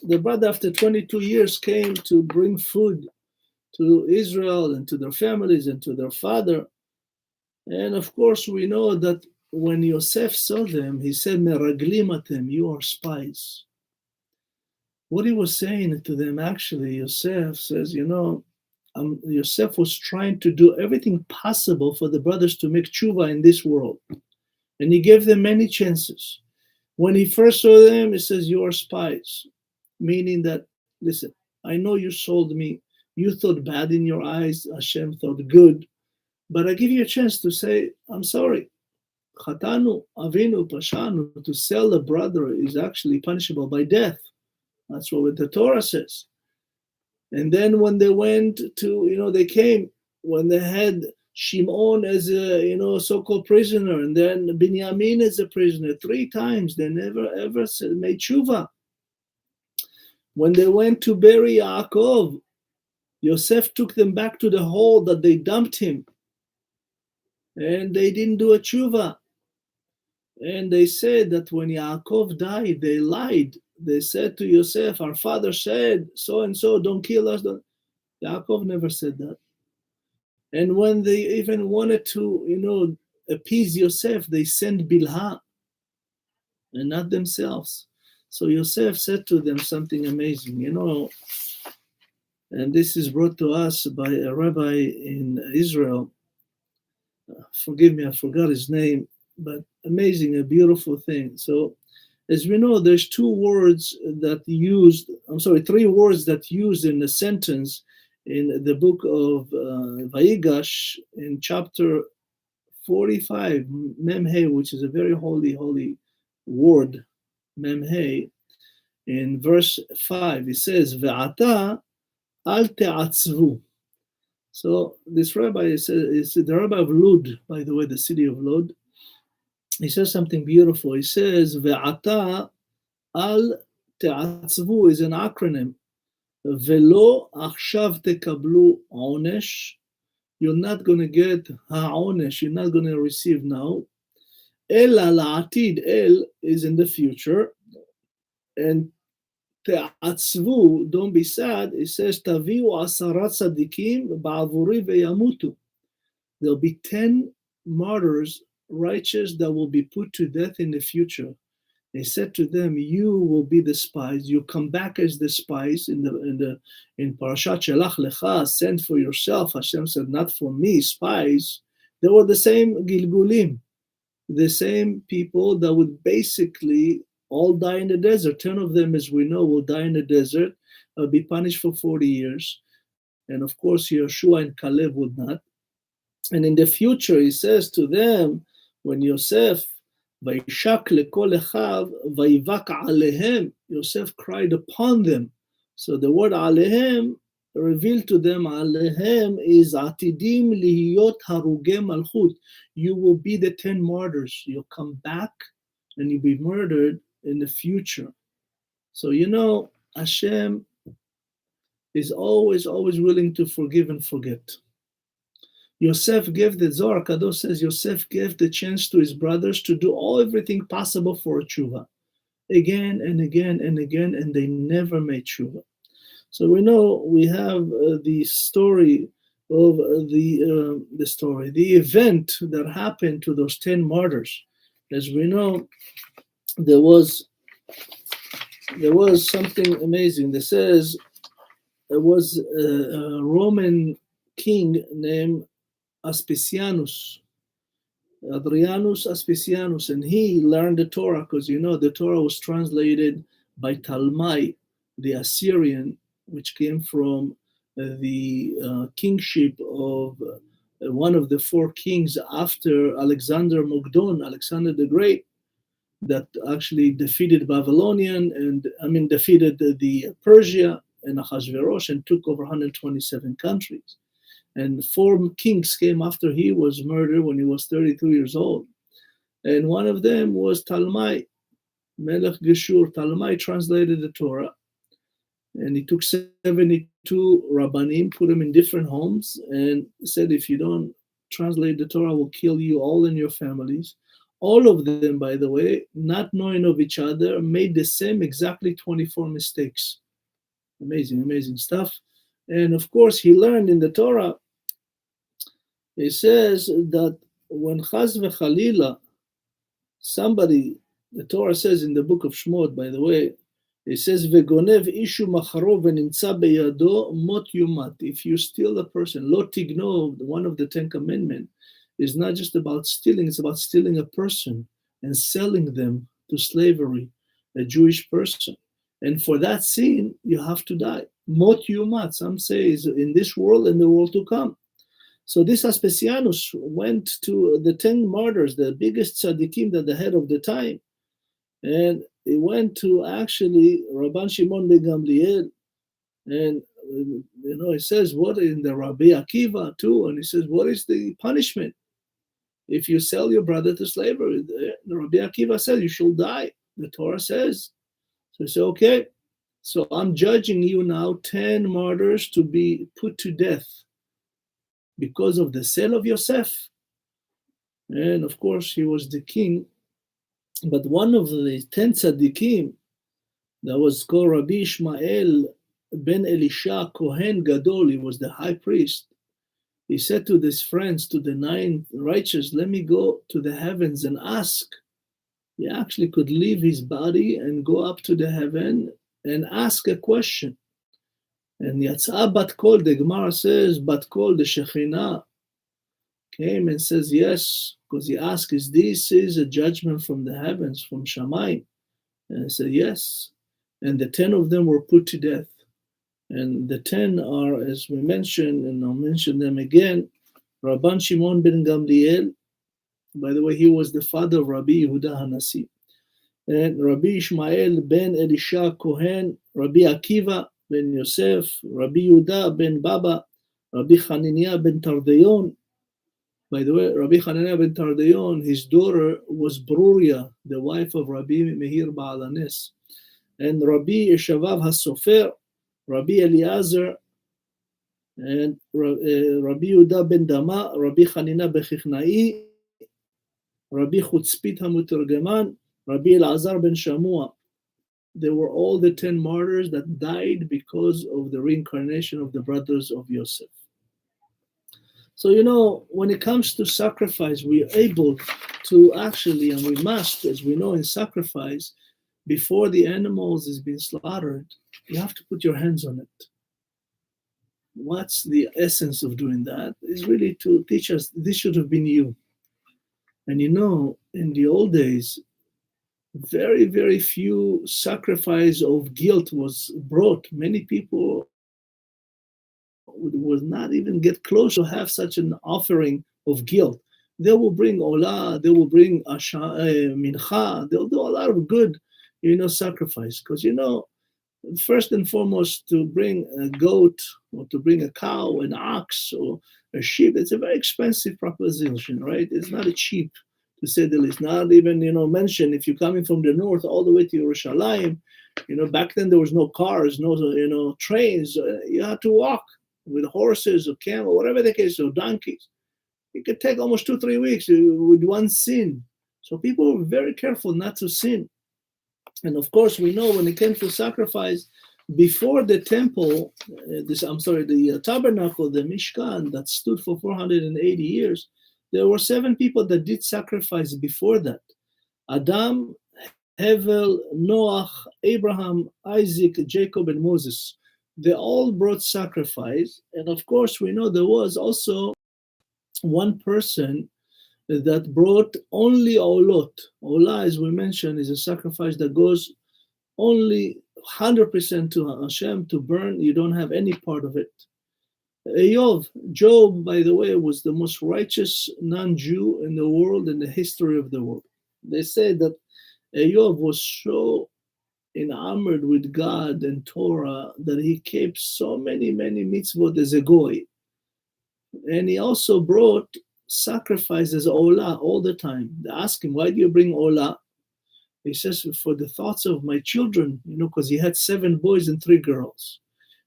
the brother after 22 years came to bring food to Israel and to their families and to their father. And of course, we know that when Yosef saw them, he said, Meraglim atem, you are spies. What he was saying to them, actually, Yosef says, Yosef was trying to do everything possible for the brothers to make tshuva in this world. And he gave them many chances. When he first saw them, he says, you are spies. Meaning that, listen, I know you sold me. You thought bad in your eyes. Hashem thought good. But I give you a chance to say, I'm sorry. Chatanu, avinu, pashanu, to sell a brother is actually punishable by death. That's what the Torah says. And then when they went to, they came, when they had Shimon as a, so-called prisoner, and then Binyamin as a prisoner, 3 times, they never ever made tshuva. When they went to bury Yaakov, Yosef took them back to the hole that they dumped him. And they didn't do a tshuva. And they said that when Yaakov died, they lied. They said to Yosef, our father said, so-and-so, don't kill us. Yaakov never said that. And when they even wanted to, appease Yosef, they sent Bilha and not themselves. So Yosef said to them something amazing, and this is brought to us by a rabbi in Israel. Forgive me, I forgot his name, but amazing, a beautiful thing. So as we know, there's 3 words that used in a sentence in the book of Vayigash in chapter 45, Memhe, which is a very holy word, Memhe. In verse 5, it says, Ve'ata al te'atzvu. So this rabbi is the rabbi of Lud, by the way, the city of Lud. He says something beautiful. He says, Ve'ata al te'atzvu is an acronym. Velo achshav tekablu onesh. You're not going to get ha'onesh. You're not going to receive now. Ela la'atid. El is in the future. And te'atzvu, don't be sad. It says, Taviu asarat tzadikim ba'avuri ve'yamutu. There'll be 10 martyrs, righteous, that will be put to death in the future. They said to them, you will be the spies. You come back as the spies in Parashat Shelach Lecha, send for yourself. Hashem said, not for me, spies. They were the same Gilgulim, the same people that would basically all die in the desert. 10 of them, as we know, will die in the desert, be punished for 40 years. And of course, Yeshua and Caleb would not. And in the future, he says to them, when Yosef, Vayishak lekol echav, vayivak alehem, Yosef cried upon them. So the word alehem revealed to them, alehem is atidim lihiyot haruge malchut. You will be the 10 martyrs. You'll come back and you'll be murdered in the future. So Hashem is always willing to forgive and forget. Yosef gave, the Zohar Kadosh says, Yosef gave the chance to his brothers to do everything possible for a tshuva. Again and again and again, and they never made tshuva. So we know we have the story of the event that happened to those 10 martyrs. As we know, there was something amazing. It says there was a Roman king named Aspasianus, Adrianus Aspasianus, and he learned the Torah because the Torah was translated by Talmai, the Assyrian, which came from the kingship of one of the four kings after Alexander Mogdon, Alexander the Great, that actually defeated defeated the Persia and Ahasuerus and took over 127 countries. And four kings came after he was murdered when he was 32 years old. And one of them was Talmai, Melech Geshur. Talmai translated the Torah. And he took 72 Rabbanim, put them in different homes, and said, if you don't translate the Torah, I will kill you all and your families. All of them, by the way, not knowing of each other, made the same exactly 24 mistakes. Amazing, amazing stuff. And of course, he learned in the Torah, it says that when Chaz v'Chalila, somebody, the Torah says in the book of Shmot, by the way, it says, "Vegonev ishu macharo v'nimtza beyado mot yumat." If you steal a person, lo tignov, one of the 10 Commandments, is not just about stealing; it's about stealing a person and selling them to slavery, a Jewish person. And for that sin, you have to die. Mot yumat, some say, is in this world and the world to come. So this Aspasianus went to the 10 martyrs, the biggest tzaddikim at the head of the time, and he went to actually Rabban Shimon ben Gamliel, and he says, what in the Rabbi Akiva too, and he says, what is the punishment if you sell your brother to slavery? The Rabbi Akiva says you shall die. The Torah says. So he said, okay, so I'm judging you now 10 martyrs to be put to death because of the sale of Yosef. And of course he was the king. But one of the 10 tzaddikim, that was called Rabbi Ishmael ben Elisha Kohen Gadol, he was the high priest. He said to his friends, to the 9 righteous, let me go to the heavens and ask. He actually could leave his body and go up to the heaven and ask a question. And Yatsa Bat Kol, the Gemara says, Bat Kol, the Shekhinah, came and says, yes, because he asked, is this a judgment from the heavens, from Shammai? And I said, yes. And the 10 of them were put to death. And the 10 are, as we mentioned, and I'll mention them again, Rabban Shimon ben Gamliel. By the way, he was the father of Rabbi Yehuda Hanasi. And Rabbi Ishmael ben Elisha Kohen, Rabbi Akiva ben Yosef, Rabbi Yehuda ben Baba, Rabbi Hananiah ben Tardayon. By the way, Rabbi Hananiah ben Tardayon, his daughter was Bruria, the wife of Rabbi Meir Ba'alanes. And Rabbi Shavav HaSofer, Rabbi Eliezer, and Rabbi Yehuda ben Dama, Rabbi Hanina Bechichnai, Rabbi Chutzpit HaMutergeman, Rabbi Elazar ben Shamua. They were all the 10 martyrs that died because of the reincarnation of the brothers of Yosef. So, when it comes to sacrifice, we are able to actually, and we must, as we know in sacrifice, before the animals is being slaughtered, you have to put your hands on it. What's the essence of doing that? Is really to teach us, this should have been you. And in the old days, very, very few sacrifice of guilt was brought. Many people would not even get close to have such an offering of guilt. They will bring olah, they will bring mincha, they'll do a lot of good, sacrifice. Because, first and foremost, to bring a goat or to bring a cow, an ox or a sheep, it's a very expensive proposition, right? It's not a cheap, to say the least. Not even, mention if you're coming from the north all the way to Yerushalayim, back then there was no cars, no, trains. You had to walk with horses or camel, whatever the case, or donkeys. It could take almost 2-3 weeks with one sin. So people were very careful not to sin. And of course, we know when it came to sacrifice, before the temple, the tabernacle, the Mishkan that stood for 480 years, there were 7 people that did sacrifice before that. Adam, Hevel, Noach, Abraham, Isaac, Jacob, and Moses. They all brought sacrifice. And of course, we know there was also one person that brought only olot. Olah, as we mentioned, is a sacrifice that goes only 100% to Hashem to burn. You don't have any part of it. Job, by the way, was the most righteous non-Jew in the world, in the history of the world. They say that Job was so enamored with God and Torah that he kept so many mitzvot as a goy. And he also brought sacrifices, olah, all the time. They ask him, why do you bring olah? He says, for the thoughts of my children, because he had 7 boys and 3 girls.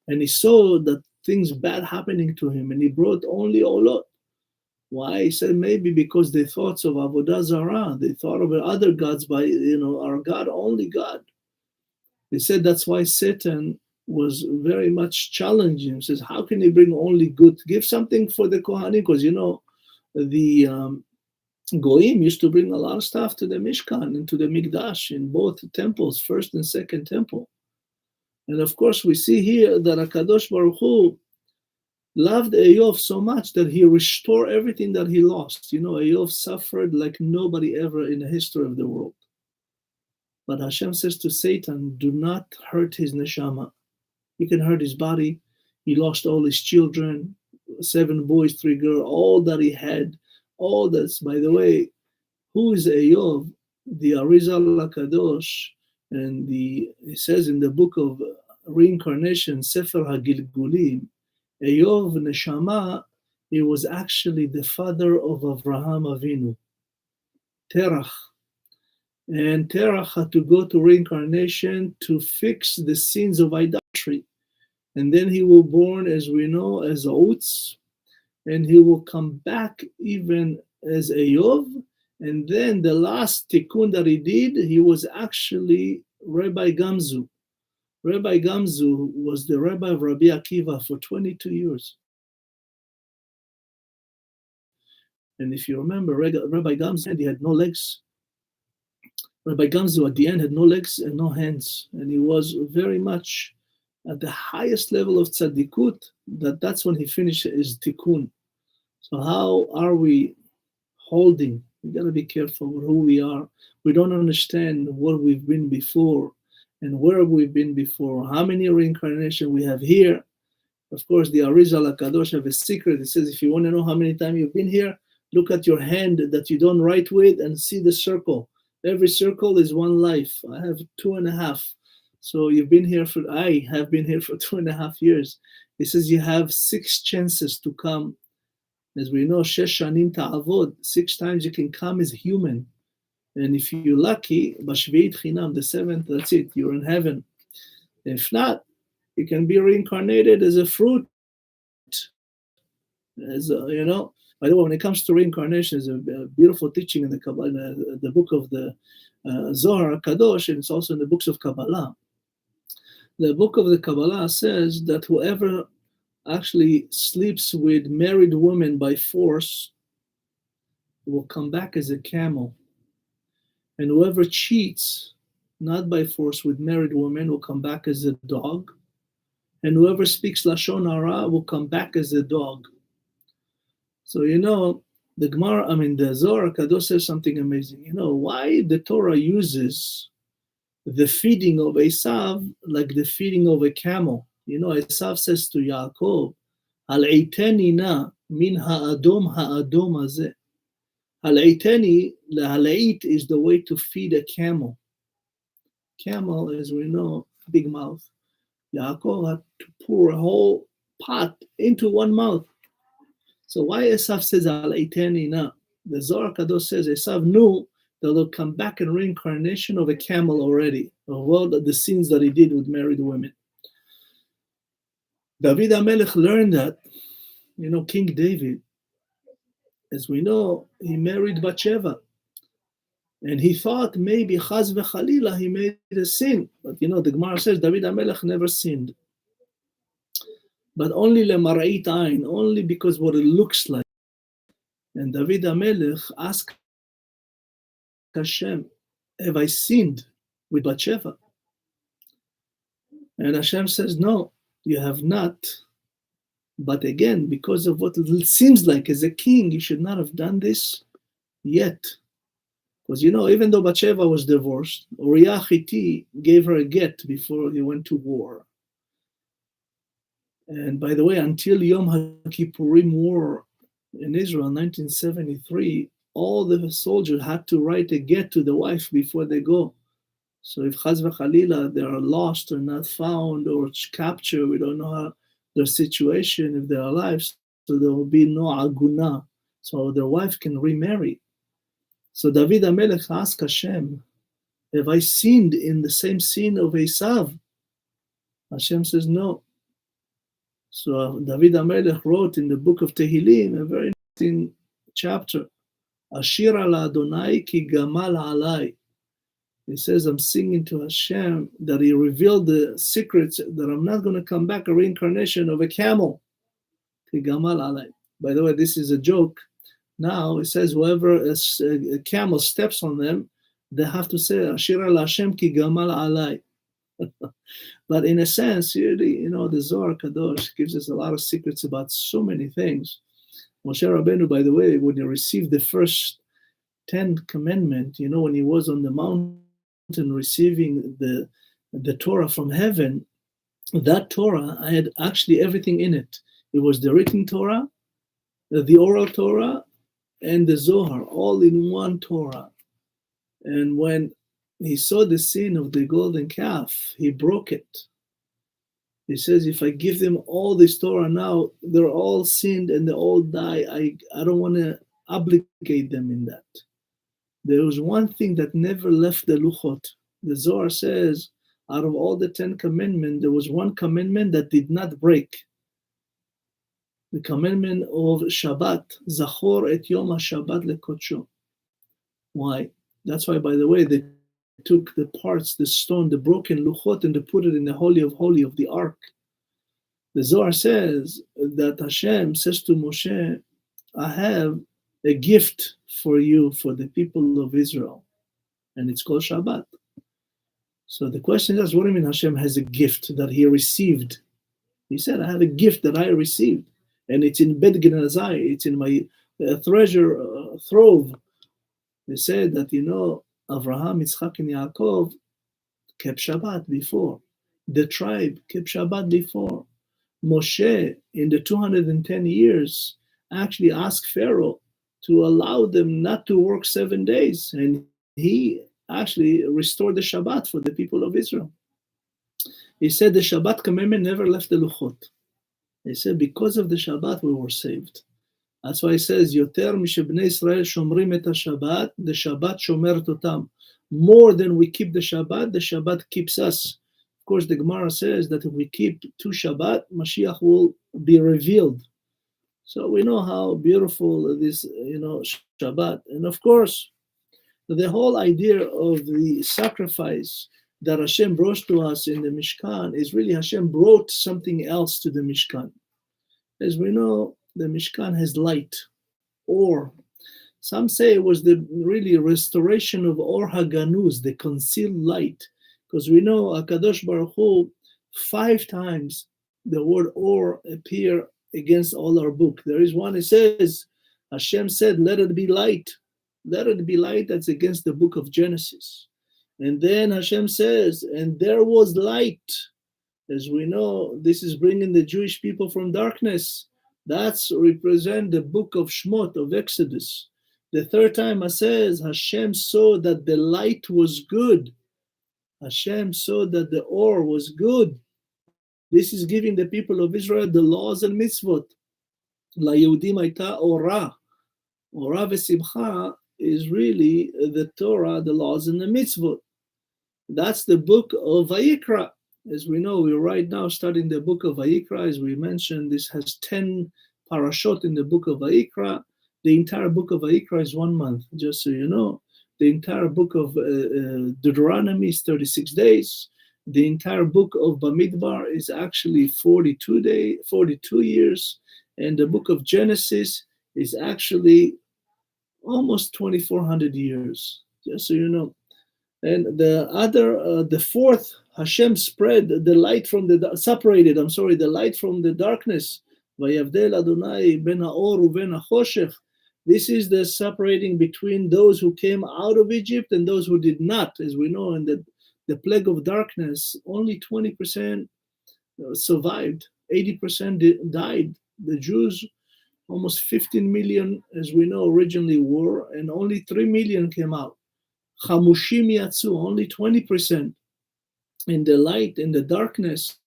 And he saw that things bad happening to him, and he brought only olot. Why? He said, maybe because the thoughts of Avodah Zarah, they thought of other gods by, our God, only God. They said that's why Satan was very much challenging him. Says, how can he bring only good? Give something for the Kohanim, because the Goyim used to bring a lot of stuff to the Mishkan and to the Mikdash in both temples, first and second temple. And of course, we see here that HaKadosh Baruch Hu loved Eov so much that he restored everything that he lost. Eov suffered like nobody ever in the history of the world. But Hashem says to Satan, do not hurt his neshama. You can hurt his body. He lost all his children, 7 boys, 3 girls, all that he had. All that's, by the way, who is Eov? The Arizal HaKadosh, and it says in the book of reincarnation, Sefer HaGilgulim, Eov Neshama, he was actually the father of Avraham Avinu, TORAH. And TORAH had to go to reincarnation to fix the sins of idolatry. And then he was born, as we know, as Utz, and he will come back even as Eov. And then the last tikkun that he did, he was actually Rabbi Gamzu. Rabbi Gamzu was the rabbi of Rabbi Akiva for 22 years. And if you remember, Rabbi Gamzu, he had no legs. Rabbi Gamzu at the end had no legs and no hands. And he was very much at the highest level of tzaddikut, that's when he finished his tikkun. So how are we holding? We got to be careful with who we are. We don't understand what we've been before and where we've been before, how many reincarnations we have here. Of course, the Arizal HaKadosh have a secret. It says, if you want to know how many times you've been here, look at your hand that you don't write with and see the circle. Every circle is one life. I have 2.5. So I have been here for 2.5 years. It says you have 6 chances to come. As we know, 6 shanim ta'avod, 6 times you can come as human. And if you're lucky, b'shvi'it chinam, the 7th, that's it, you're in heaven. If not, you can be reincarnated as a fruit. By the way, when it comes to reincarnation, there's a beautiful teaching in the Kabbalah, the book of the Zohar Kadosh, and it's also in the books of Kabbalah. The book of the Kabbalah says that whoever actually sleeps with married women by force will come back as a camel. And whoever cheats, not by force, with married women will come back as a dog. And whoever speaks Lashon Hara will come back as a dog. So, the Gemara, the Zohar Kadosh says something amazing. Why the Torah uses the feeding of Esav like the feeding of a camel. Esav says to Yaakov, Hal'eiteni na min ha'adom hazeh. Hal'eiteni, lehal'eit is the way to feed a camel. Camel, as we know, big mouth. Yaakov had to pour a whole pot into one mouth. So why Esav says Hal'eiteni na? The Zohar Kadosh says Esav knew that he'll come back in reincarnation of a camel already, of all the sins that he did with married women. David HaMelech learned that, King David, as we know, he married Bathsheba. And he thought maybe Chaz v'Chalila he made a sin. But the Gemara says David HaMelech never sinned. But only lemara'it ayin, only because what it looks like. And David HaMelech asked Hashem, have I sinned with Bathsheba? And Hashem says, no, you have not. But again, because of what it seems like as a king, you should not have done this yet. Because, even though Bathsheba was divorced, Uriah Hittite gave her a get before he went to war. And by the way, until Yom HaKippurim War in Israel, 1973, all the soldiers had to write a get to the wife before they go. So if Chaz v'Chalila, they are lost or not found or captured, we don't know how their situation, if they're alive, so there will be no aguna. So their wife can remarry. So David HaMelech asked Hashem, have I sinned in the same sin of Esav? Hashem says no. So David HaMelech wrote in the book of Tehillim a very interesting chapter. Ashira la'Adonai ki gamal alai. He says, I'm singing to Hashem that he revealed the secrets that I'm not going to come back a reincarnation of a camel. Ki gamal alai. By the way, this is a joke. Now it says whoever a camel steps on them, they have to say Ashira la'Hashem ki gamal alai. But in a sense, really, the Zohar Kadosh gives us a lot of secrets about so many things. Moshe Rabbeinu, by the way, when he received the first 10 commandments, when he was on the mountain receiving the Torah from heaven, that Torah had actually everything in it. It was the written Torah, the oral Torah, and the Zohar, all in one Torah. And when he saw the sin of the golden calf, he broke it. He says, if I give them all this Torah now, they're all sinned and they all die. I don't want to obligate them in that. There was one thing that never left the Luchot. The Zohar says, out of all the 10 commandments, there was one commandment that did not break. The commandment of Shabbat, Zachor et Yom HaShabbat lekodsho. Why? That's why, by the way, they took the parts, the stone, the broken luchot, and they put it in the Holy of Holy of the Ark. The Zohar says that Hashem says to Moshe, I have a gift for you, for the people of Israel. And it's called Shabbat. So the question is, what do you mean Hashem has a gift that he received? He said, I have a gift that I received. And it's in Bet Gnazai, it's in my treasure trove. They said that, Avraham, Yitzchak, and Yaakov kept Shabbat before. The tribe kept Shabbat before. Moshe, in the 210 years, actually asked Pharaoh to allow them not to work 7 days. And he actually restored the Shabbat for the people of Israel. He said the Shabbat commandment never left the Luchot. He said because of the Shabbat we were saved. That's why he says, Yoter mishebnei Israel shomrim et ha-Shabbat, the Shabbat shomeret otam. More than we keep the Shabbat keeps us. Of course, the Gemara says that if we keep 2 Shabbat, Mashiach will be revealed. So we know how beautiful this, Shabbat. And of course, the whole idea of the sacrifice that Hashem brought to us in the Mishkan is really Hashem brought something else to the Mishkan. As we know, the Mishkan has light, or some say it was the really restoration of Or HaGanuz, the concealed light, because we know HaKadosh Baruch Hu, 5 times the word Or appear against all our book. There is one, it says, Hashem said, let it be light. Let it be light, that's against the book of Genesis. And then Hashem says, and there was light. As we know, this is bringing the Jewish people from darkness. That's represent the book of Shmot, of Exodus. The 3rd time it says, Hashem saw that the light was good. Hashem saw that the Or was good. This is giving the people of Israel the laws and mitzvot. LaYehudim hayta Orah. Orah v'Simcha is really the Torah, the laws and the mitzvot. That's the book of YIKRAH. As we know, we're right now studying the book of YIKRAH. As we mentioned, this has 10 parashot in the book of YIKRAH. The entire book of YIKRAH is 1 month, just so you know. The entire book of Deuteronomy is 36 days. The entire book of Bamidbar is actually 42 years. And the book of Genesis is actually almost 2,400 years, just so you know. And the other, the 4th, Hashem spread the light from the light from the darkness. Vayavdel Adonai ben ha'or uben ha'choshech. This is the separating between those who came out of Egypt and those who did not. As we know, in the plague of darkness, only 20% survived. 80% died. The Jews, almost 15 million, as we know, originally were, and only 3 million came out. Chamushim yatsu, only 20%. In the light, in the darkness,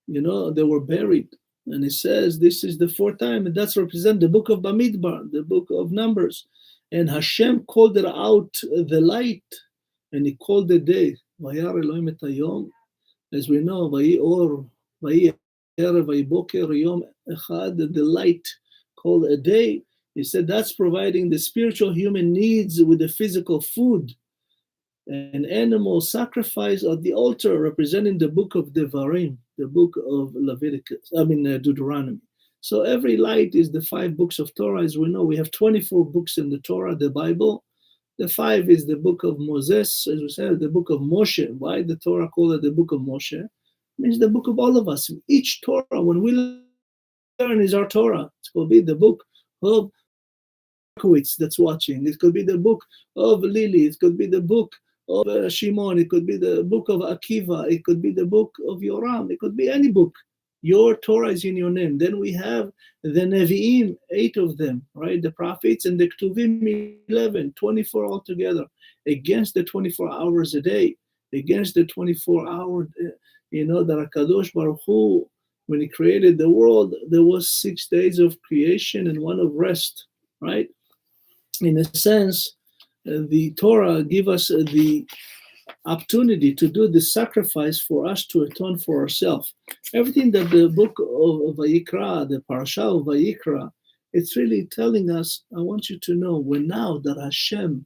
they were buried. And it says this is the fourth time, and that's represent the book of Bamidbar, the book of Numbers. And Hashem called it out the light, and he called the day. Vayar Elohim et hayom, as we know, vayi or, vayi erev, vayi boker, yom echad, the light called a day. He said that's providing the spiritual human needs with the physical food. An animal sacrifice at the altar, representing the book of Devarim, the book of Deuteronomy. So every light is the 5 books of Torah. As we know, we have 24 books in the Torah, the Bible. The 5 is the book of Moses, as we said, the book of Moshe. Why the Torah called it the book of Moshe? It means the book of all of us. Each Torah, when we learn, is our Torah. It could be the book of that's watching. It could be the book of Lily. It could be the book of Shimon. It could be the book of Akiva. It could be the book of Yoram. It could be any book. Your Torah is in your name. Then we have the Nevi'im, 8 of them, right? The prophets, and the Ketuvim, 11, 24 altogether, against the 24 hours a day, against the 24-hour, that HaKadosh Baruch Hu, when he created the world, there was 6 days of creation and 1 of rest, right? In a sense, the Torah give us the opportunity to do the sacrifice for us to atone for ourselves. Everything that the book of YIKRAH, the parasha of YIKRAH, it's really telling us, I want you to know, when now that Hashem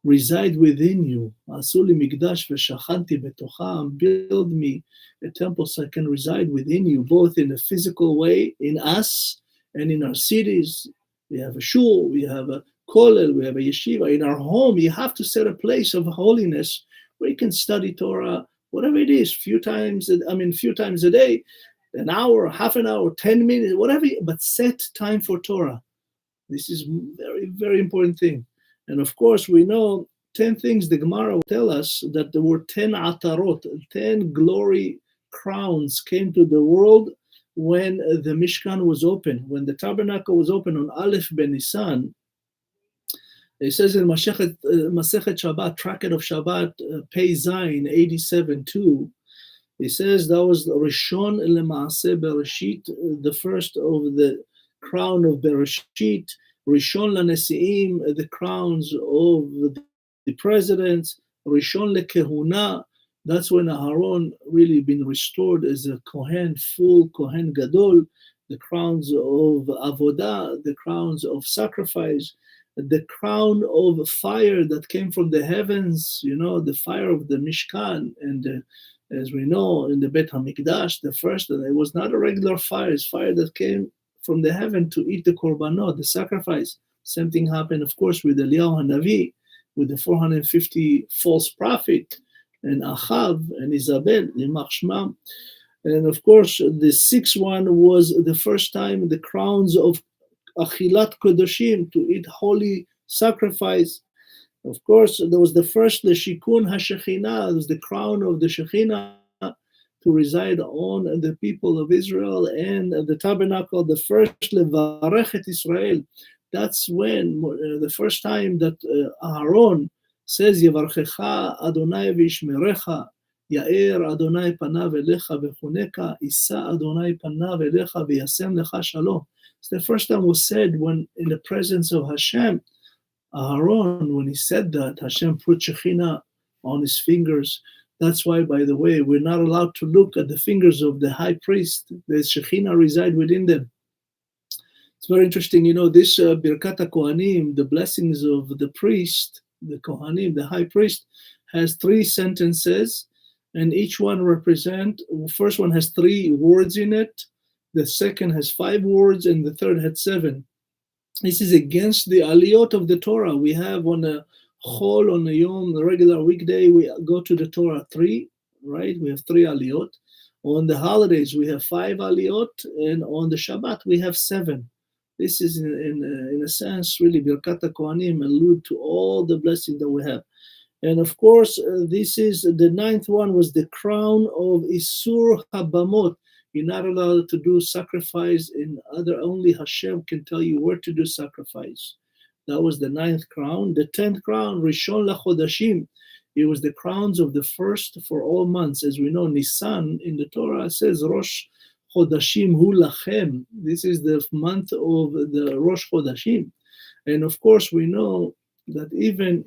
reside within you, Asuli Migdash v'shachanti betocham, build me a temple so I can reside within you, both in a physical way, in us, and in our cities. We have a shul, we have a kollel, we have a yeshiva. In our home, you have to set a place of holiness where you can study Torah, whatever it is, few times a day, an hour, half an hour, 10 minutes, whatever, but set time for Torah. This is very, very important thing. And of course, we know 10 things the Gemara will tell us, that there were 10 atarot, 10 glory crowns came to the world when the Mishkan was open, when the tabernacle was open on Aleph Ben Nisan. It says in Masechet Shabbat, Tracket of Shabbat, Pei Zayin 87:2. It says that was Rishon Lemaaseh Bereshit, the first of the crown of Bereshit. Rishon LaNesiim, the crowns of the presidents. Rishon LeKehuna, that's when Aharon really been restored as a Kohen, full Kohen Gadol. The crowns of Avodah, the crowns of sacrifice. The crown of fire that came from the heavens, the fire of the Mishkan, and as we know in the Beit HaMikdash, the first, it was not a regular fire, it's fire that came from the heaven to eat the korbanot, the sacrifice. Same thing happened, of course, with Eliyahu HaNavi, with the 450 false prophet, and Achav and Isabel, Yimach Shmam. And of course, the 6th one was the first time the crowns of Achilat Kodoshim, to eat holy sacrifice. Of course, there was the first, the Shikun HaShekhinah, it was the crown of the Shekhinah to reside on the people of Israel, and the tabernacle, the first Levarech et Israel. That's when, the first time that Aharon says, Yevarchecha Adonai v'yishmerecha, Yair Adonai panav elecha v'chuneka, Isa Adonai panav elecha v'yasem lecha shalom. It's the first time was said when in the presence of Hashem, Aharon, when he said that, Hashem put Shekhinah on his fingers. That's why, by the way, we're not allowed to look at the fingers of the high priest. The Shekhinah reside within them. It's very interesting, this Birkat HaKohanim, the blessings of the priest, the Kohanim, the high priest, has 3 sentences, and each one first one has 3 words in it, the second has 5 words, and the third had 7. This is against the aliyot of the Torah. We have on a Chol, on a Yom, the regular weekday, we go to the Torah 3, right? We have 3 aliyot. On the holidays, we have 5 aliyot, and on the Shabbat, we have 7. This is, in a sense, really, Birkat HaKohanim allude to all the blessings that we have. And of course, this is, the 9th one was the crown of Isur Habamot. You're not allowed to do sacrifice in other, only Hashem can tell you where to do sacrifice. That was the 9th crown. The 10th crown, Rishon LaChodashim. It was the crowns of the first for all months. As we know, Nisan in the Torah says Rosh Chodashim Hu Lachem. This is the month of the Rosh Chodashim. And of course, we know that even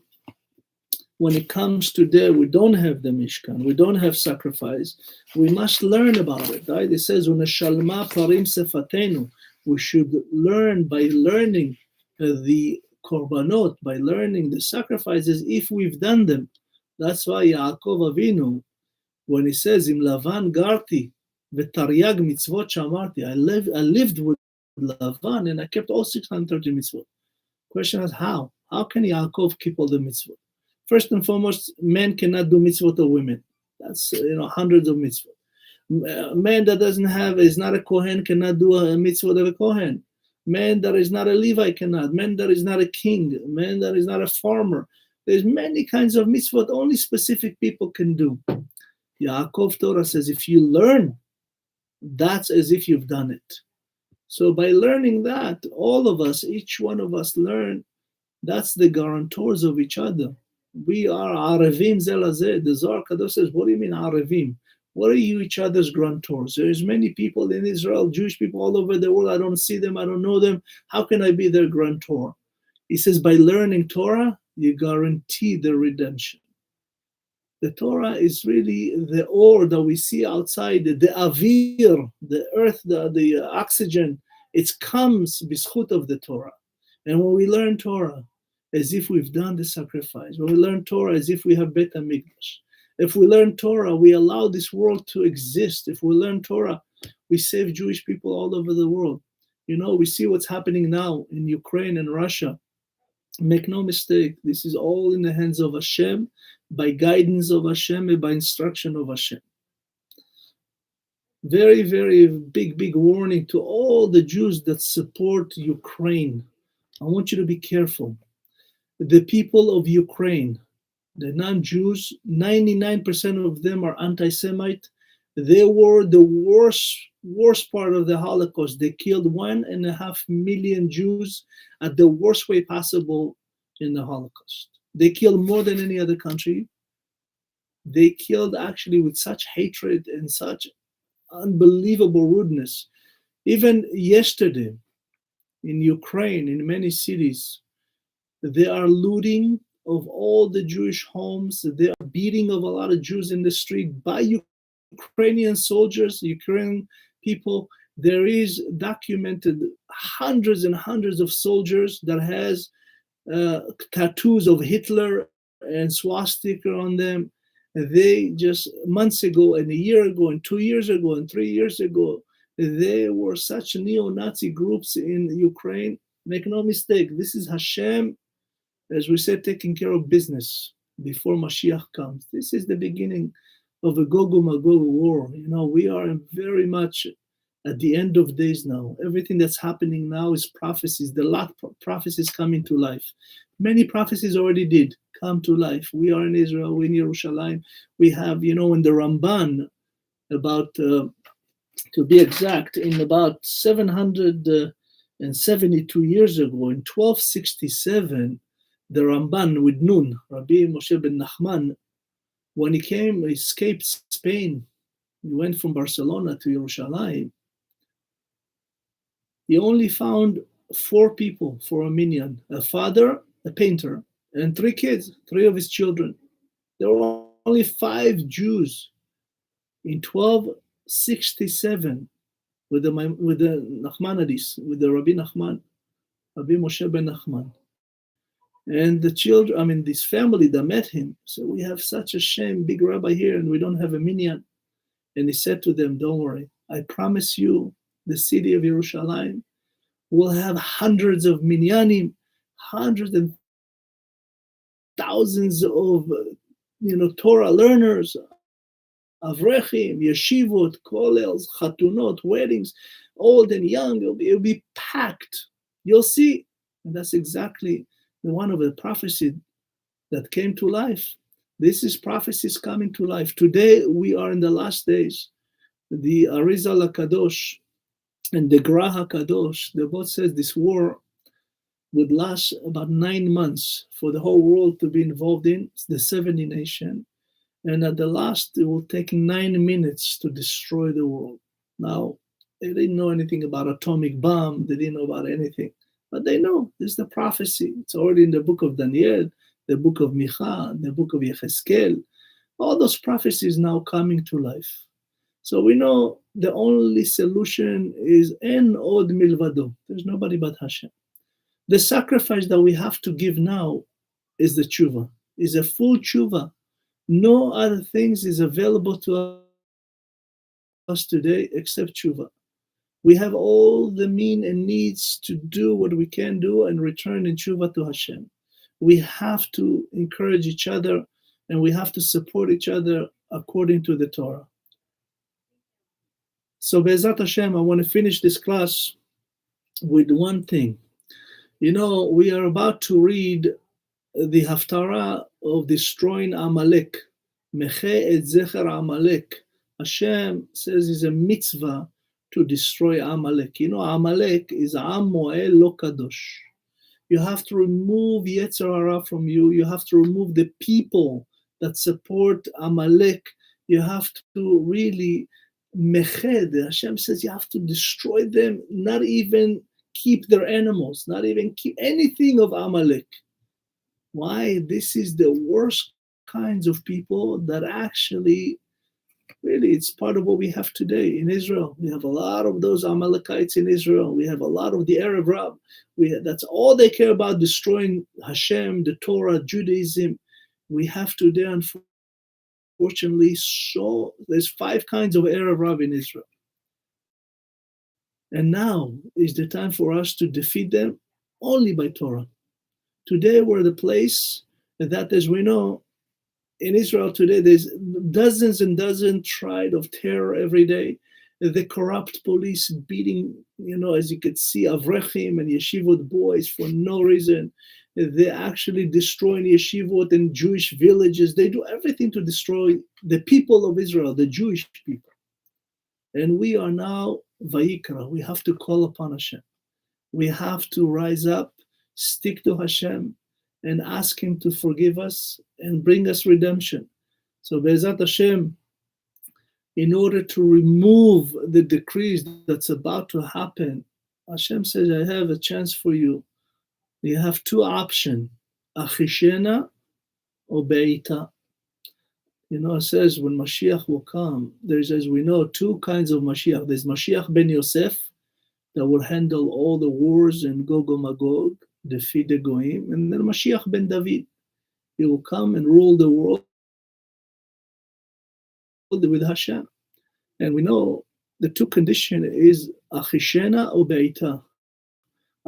when it comes to there, we don't have the Mishkan, we don't have sacrifice, we must learn about it, right? It says, Uneshalma parim sefatenu. We should learn by learning the korbanot, by learning the sacrifices if we've done them. That's why Yaakov Avinu, when he says, Im Lavan garti, v'taryag mitzvot shamarti, I lived with Lavan and I kept all 630 mitzvot. Question is how? How can Yaakov keep all the mitzvot? First and foremost, men cannot do mitzvot of women. That's hundreds of mitzvot. Man that is not a Kohen cannot do a mitzvot of a Kohen. Man that is not a Levi cannot. Man that is not a king. Man that is not a farmer. There's many kinds of mitzvot only specific people can do. Yaakov Torah says if you learn, that's as if you've done it. So by learning that, all of us, each one of us learn, that's the guarantors of each other. We are Arevim Zelazeh. The Zohar Kadosh says, what do you mean Arevim? What are you each other's guarantors? There's many people in Israel, Jewish people all over the world. I don't see them. I don't know them. How can I be their guarantor? He says, by learning Torah, you guarantee the redemption. The Torah is really the ore that we see outside, the avir, the earth, the oxygen. It comes b'schut of the Torah. And when we learn Torah, as if we've done the sacrifice. When we learn Torah, as if we have Bet HaMikdash. If we learn Torah, we allow this world to exist. If we learn Torah, we save Jewish people all over the world. We see what's happening now in Ukraine and Russia. Make no mistake, this is all in the hands of Hashem, by guidance of Hashem, and by instruction of Hashem. Very, very big warning to all the Jews that support Ukraine. I want you to be careful. The people of Ukraine, the non-Jews, 99% of them are anti-Semite. They were the worst part of the Holocaust. They killed 1.5 million Jews at the worst way possible in the Holocaust. They killed more than any other country. They killed actually with such hatred and such unbelievable rudeness. Even yesterday in Ukraine, in many cities, they are looting of all the Jewish homes. They are beating of a lot of Jews in the street by Ukrainian soldiers, Ukrainian people. There is documented hundreds and hundreds of soldiers that has tattoos of Hitler and swastika on them. They just months ago and a year ago and 2 years ago and 3 years ago, there were such neo-Nazi groups in Ukraine. Make no mistake, this is Hashem, as we said, taking care of business before Mashiach comes. This is the beginning of a Gog and Magog war. We are very much at the end of days now. Everything that's happening now is prophecies. The last prophecies coming to life. Many prophecies already did come to life. We are in Israel, we're in Yerushalayim. We have, in the Ramban, about, to be exact, in about 772 years ago, in 1267, the Ramban with Nun, Rabbi Moshe ben Nachman, when he escaped Spain, he went from Barcelona to Yerushalayim. He only found 4 people for a minyan, a father, a painter, and 3 kids, 3 of his children. There were only 5 Jews in 1267 with the Nachmanides, with the Rabbi Nachman, Rabbi Moshe ben Nachman. And the children, this family that met him, said, we have such a shame, big rabbi here, and we don't have a minyan. And he said to them, don't worry, I promise you, the city of Yerushalayim will have hundreds of minyanim, hundreds and thousands of, Torah learners, avrechim, yeshivot, kollels, chatunot, weddings, old and young. It'll be packed. You'll see. And that's exactly one of the prophecies that came to life. This is prophecies coming to life. Today, we are in the last days. the Arizal HaKadosh and the YIKRAH HaKadosh, they both said this war would last about 9 months for the whole world to be involved in, the 70 nation. And at the last, it will take 9 minutes to destroy the world. Now, they didn't know anything about atomic bomb. They didn't know about anything. But they know. This is the prophecy. It's already in the book of Daniel, the book of Micha, the book of Yecheskel. All those prophecies now coming to life. So we know the only solution is En Od Milvado. There's nobody but Hashem. The sacrifice that we have to give now is the tshuva, is a full tshuva. No other things is available to us today except tshuva. We have all the mean and needs to do what we can do and return in tshuva to Hashem. We have to encourage each other and we have to support each other according to the Torah. So Be'ezrat Hashem, I want to finish this class with one thing. You know, we are about to read the Haftarah of destroying Amalek. Meche et zecher Amalek. Hashem says it's a mitzvah to destroy Amalek. You know, Amalek is Am Mo'el Lo Kadosh. You have to remove Yetzer Hara from you. You have to remove the people that support Amalek. You have to really Meched. Hashem says you have to destroy them, not even keep their animals, not even keep anything of Amalek. Why? This is the worst kinds of people that actually, really, it's part of what we have today in Israel. We have a lot of those Amalekites in Israel. We have a lot of the Arab Rab. That's all they care about, destroying Hashem, the Torah, Judaism. We have today, unfortunately, so there's 5 kinds of Arab Rab in Israel. And now is the time for us to defeat them only by Torah. Today we're the place that, as we know, in Israel today, there's dozens and dozens tried of terror every day. The corrupt police beating, you know, as you could see, Avrechim and yeshivot boys for no reason. They're actually destroying yeshivot and Jewish villages. They do everything to destroy the people of Israel, the Jewish people. And we are now YIKRAH. We have to call upon Hashem. We have to rise up, stick to Hashem, and ask Him to forgive us and bring us redemption. So Be'ezrat Hashem, in order to remove the decrees that's about to happen, Hashem says, I have a chance for you. You have 2 options, Achishena or Be'ita. You know, it says when Mashiach will come, there's, as we know, 2 kinds of Mashiach. There's Mashiach ben Yosef that will handle all the wars and Gog and Magog, defeat the Goyim, and then Mashiach ben David. He will come and rule the world with Hashem. And we know the 2 conditions is Achishena or Be'ita.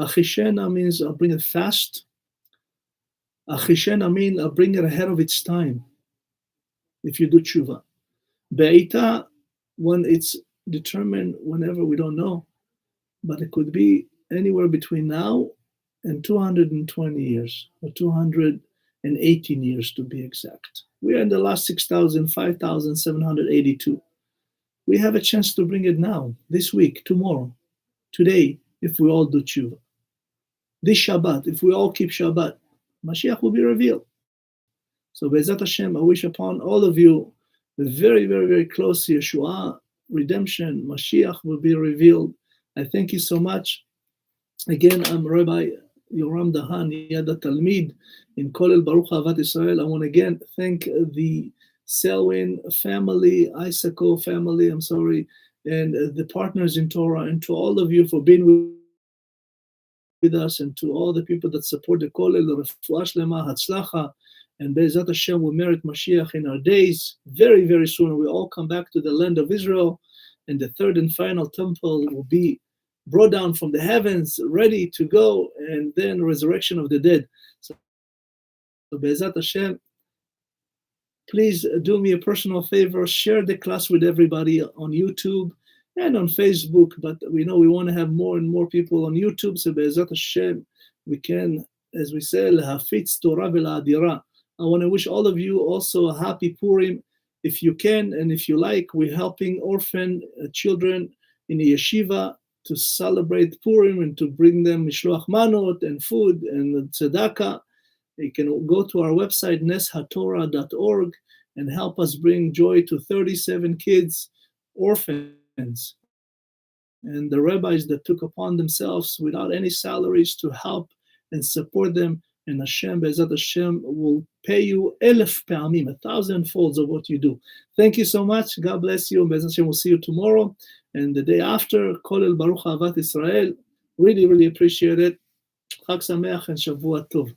Achishena means I'll bring it fast. Achishena means I'll bring it ahead of its time. If you do tshuva. Be'ita, when it's determined whenever, we don't know, but it could be anywhere between now and 220 years, or 218 years to be exact. We are in the last 5,782. We have a chance to bring it now, this week, tomorrow, today, if we all do tshuva. This Shabbat, if we all keep Shabbat, Mashiach will be revealed. So Be'ezrat Hashem, I wish upon all of you the very, very, very close Yeshua, redemption, Mashiach will be revealed. I thank you so much. Again, I'm Rabbi Yoram Dahan, Yad Talmid in Kolel Baruch Avat Israel. I want to again thank the Selwyn family, Eisako family, and the partners in Torah, and to all of you for being with us, and to all the people that support the Kolel, the Rafua Shlema, Hatzlacha, and Be'ezrat Hashem will merit Mashiach in our days very, very soon. We all come back to the land of Israel, and the 3rd and final temple will be brought down from the heavens, ready to go, and then resurrection of the dead. So Be'ezrat Hashem, please do me a personal favor, share the class with everybody on YouTube and on Facebook, but we know we want to have more and more people on YouTube, so Be'ezrat Hashem, we can, as we say, Hafitz Torah Ve'Adira. I want to wish all of you also a happy Purim. if you can and if you like, we're helping orphan children in the yeshiva to celebrate Purim and to bring them mishloach manot and food and tzedakah. You can go to our website, neshatorah.org, and help us bring joy to 37 kids, orphans, and the rabbis that took upon themselves without any salaries to help and support them. And Hashem, Be'ezat Hashem, will pay you 1,000 folds of what you do. Thank you so much. God bless you. Be'ezat Hashem, we'll see you tomorrow. And the day after, Kolel Baruch Ahavat Israel. Really, really appreciate it. Chag Sameach and Shavua Tov.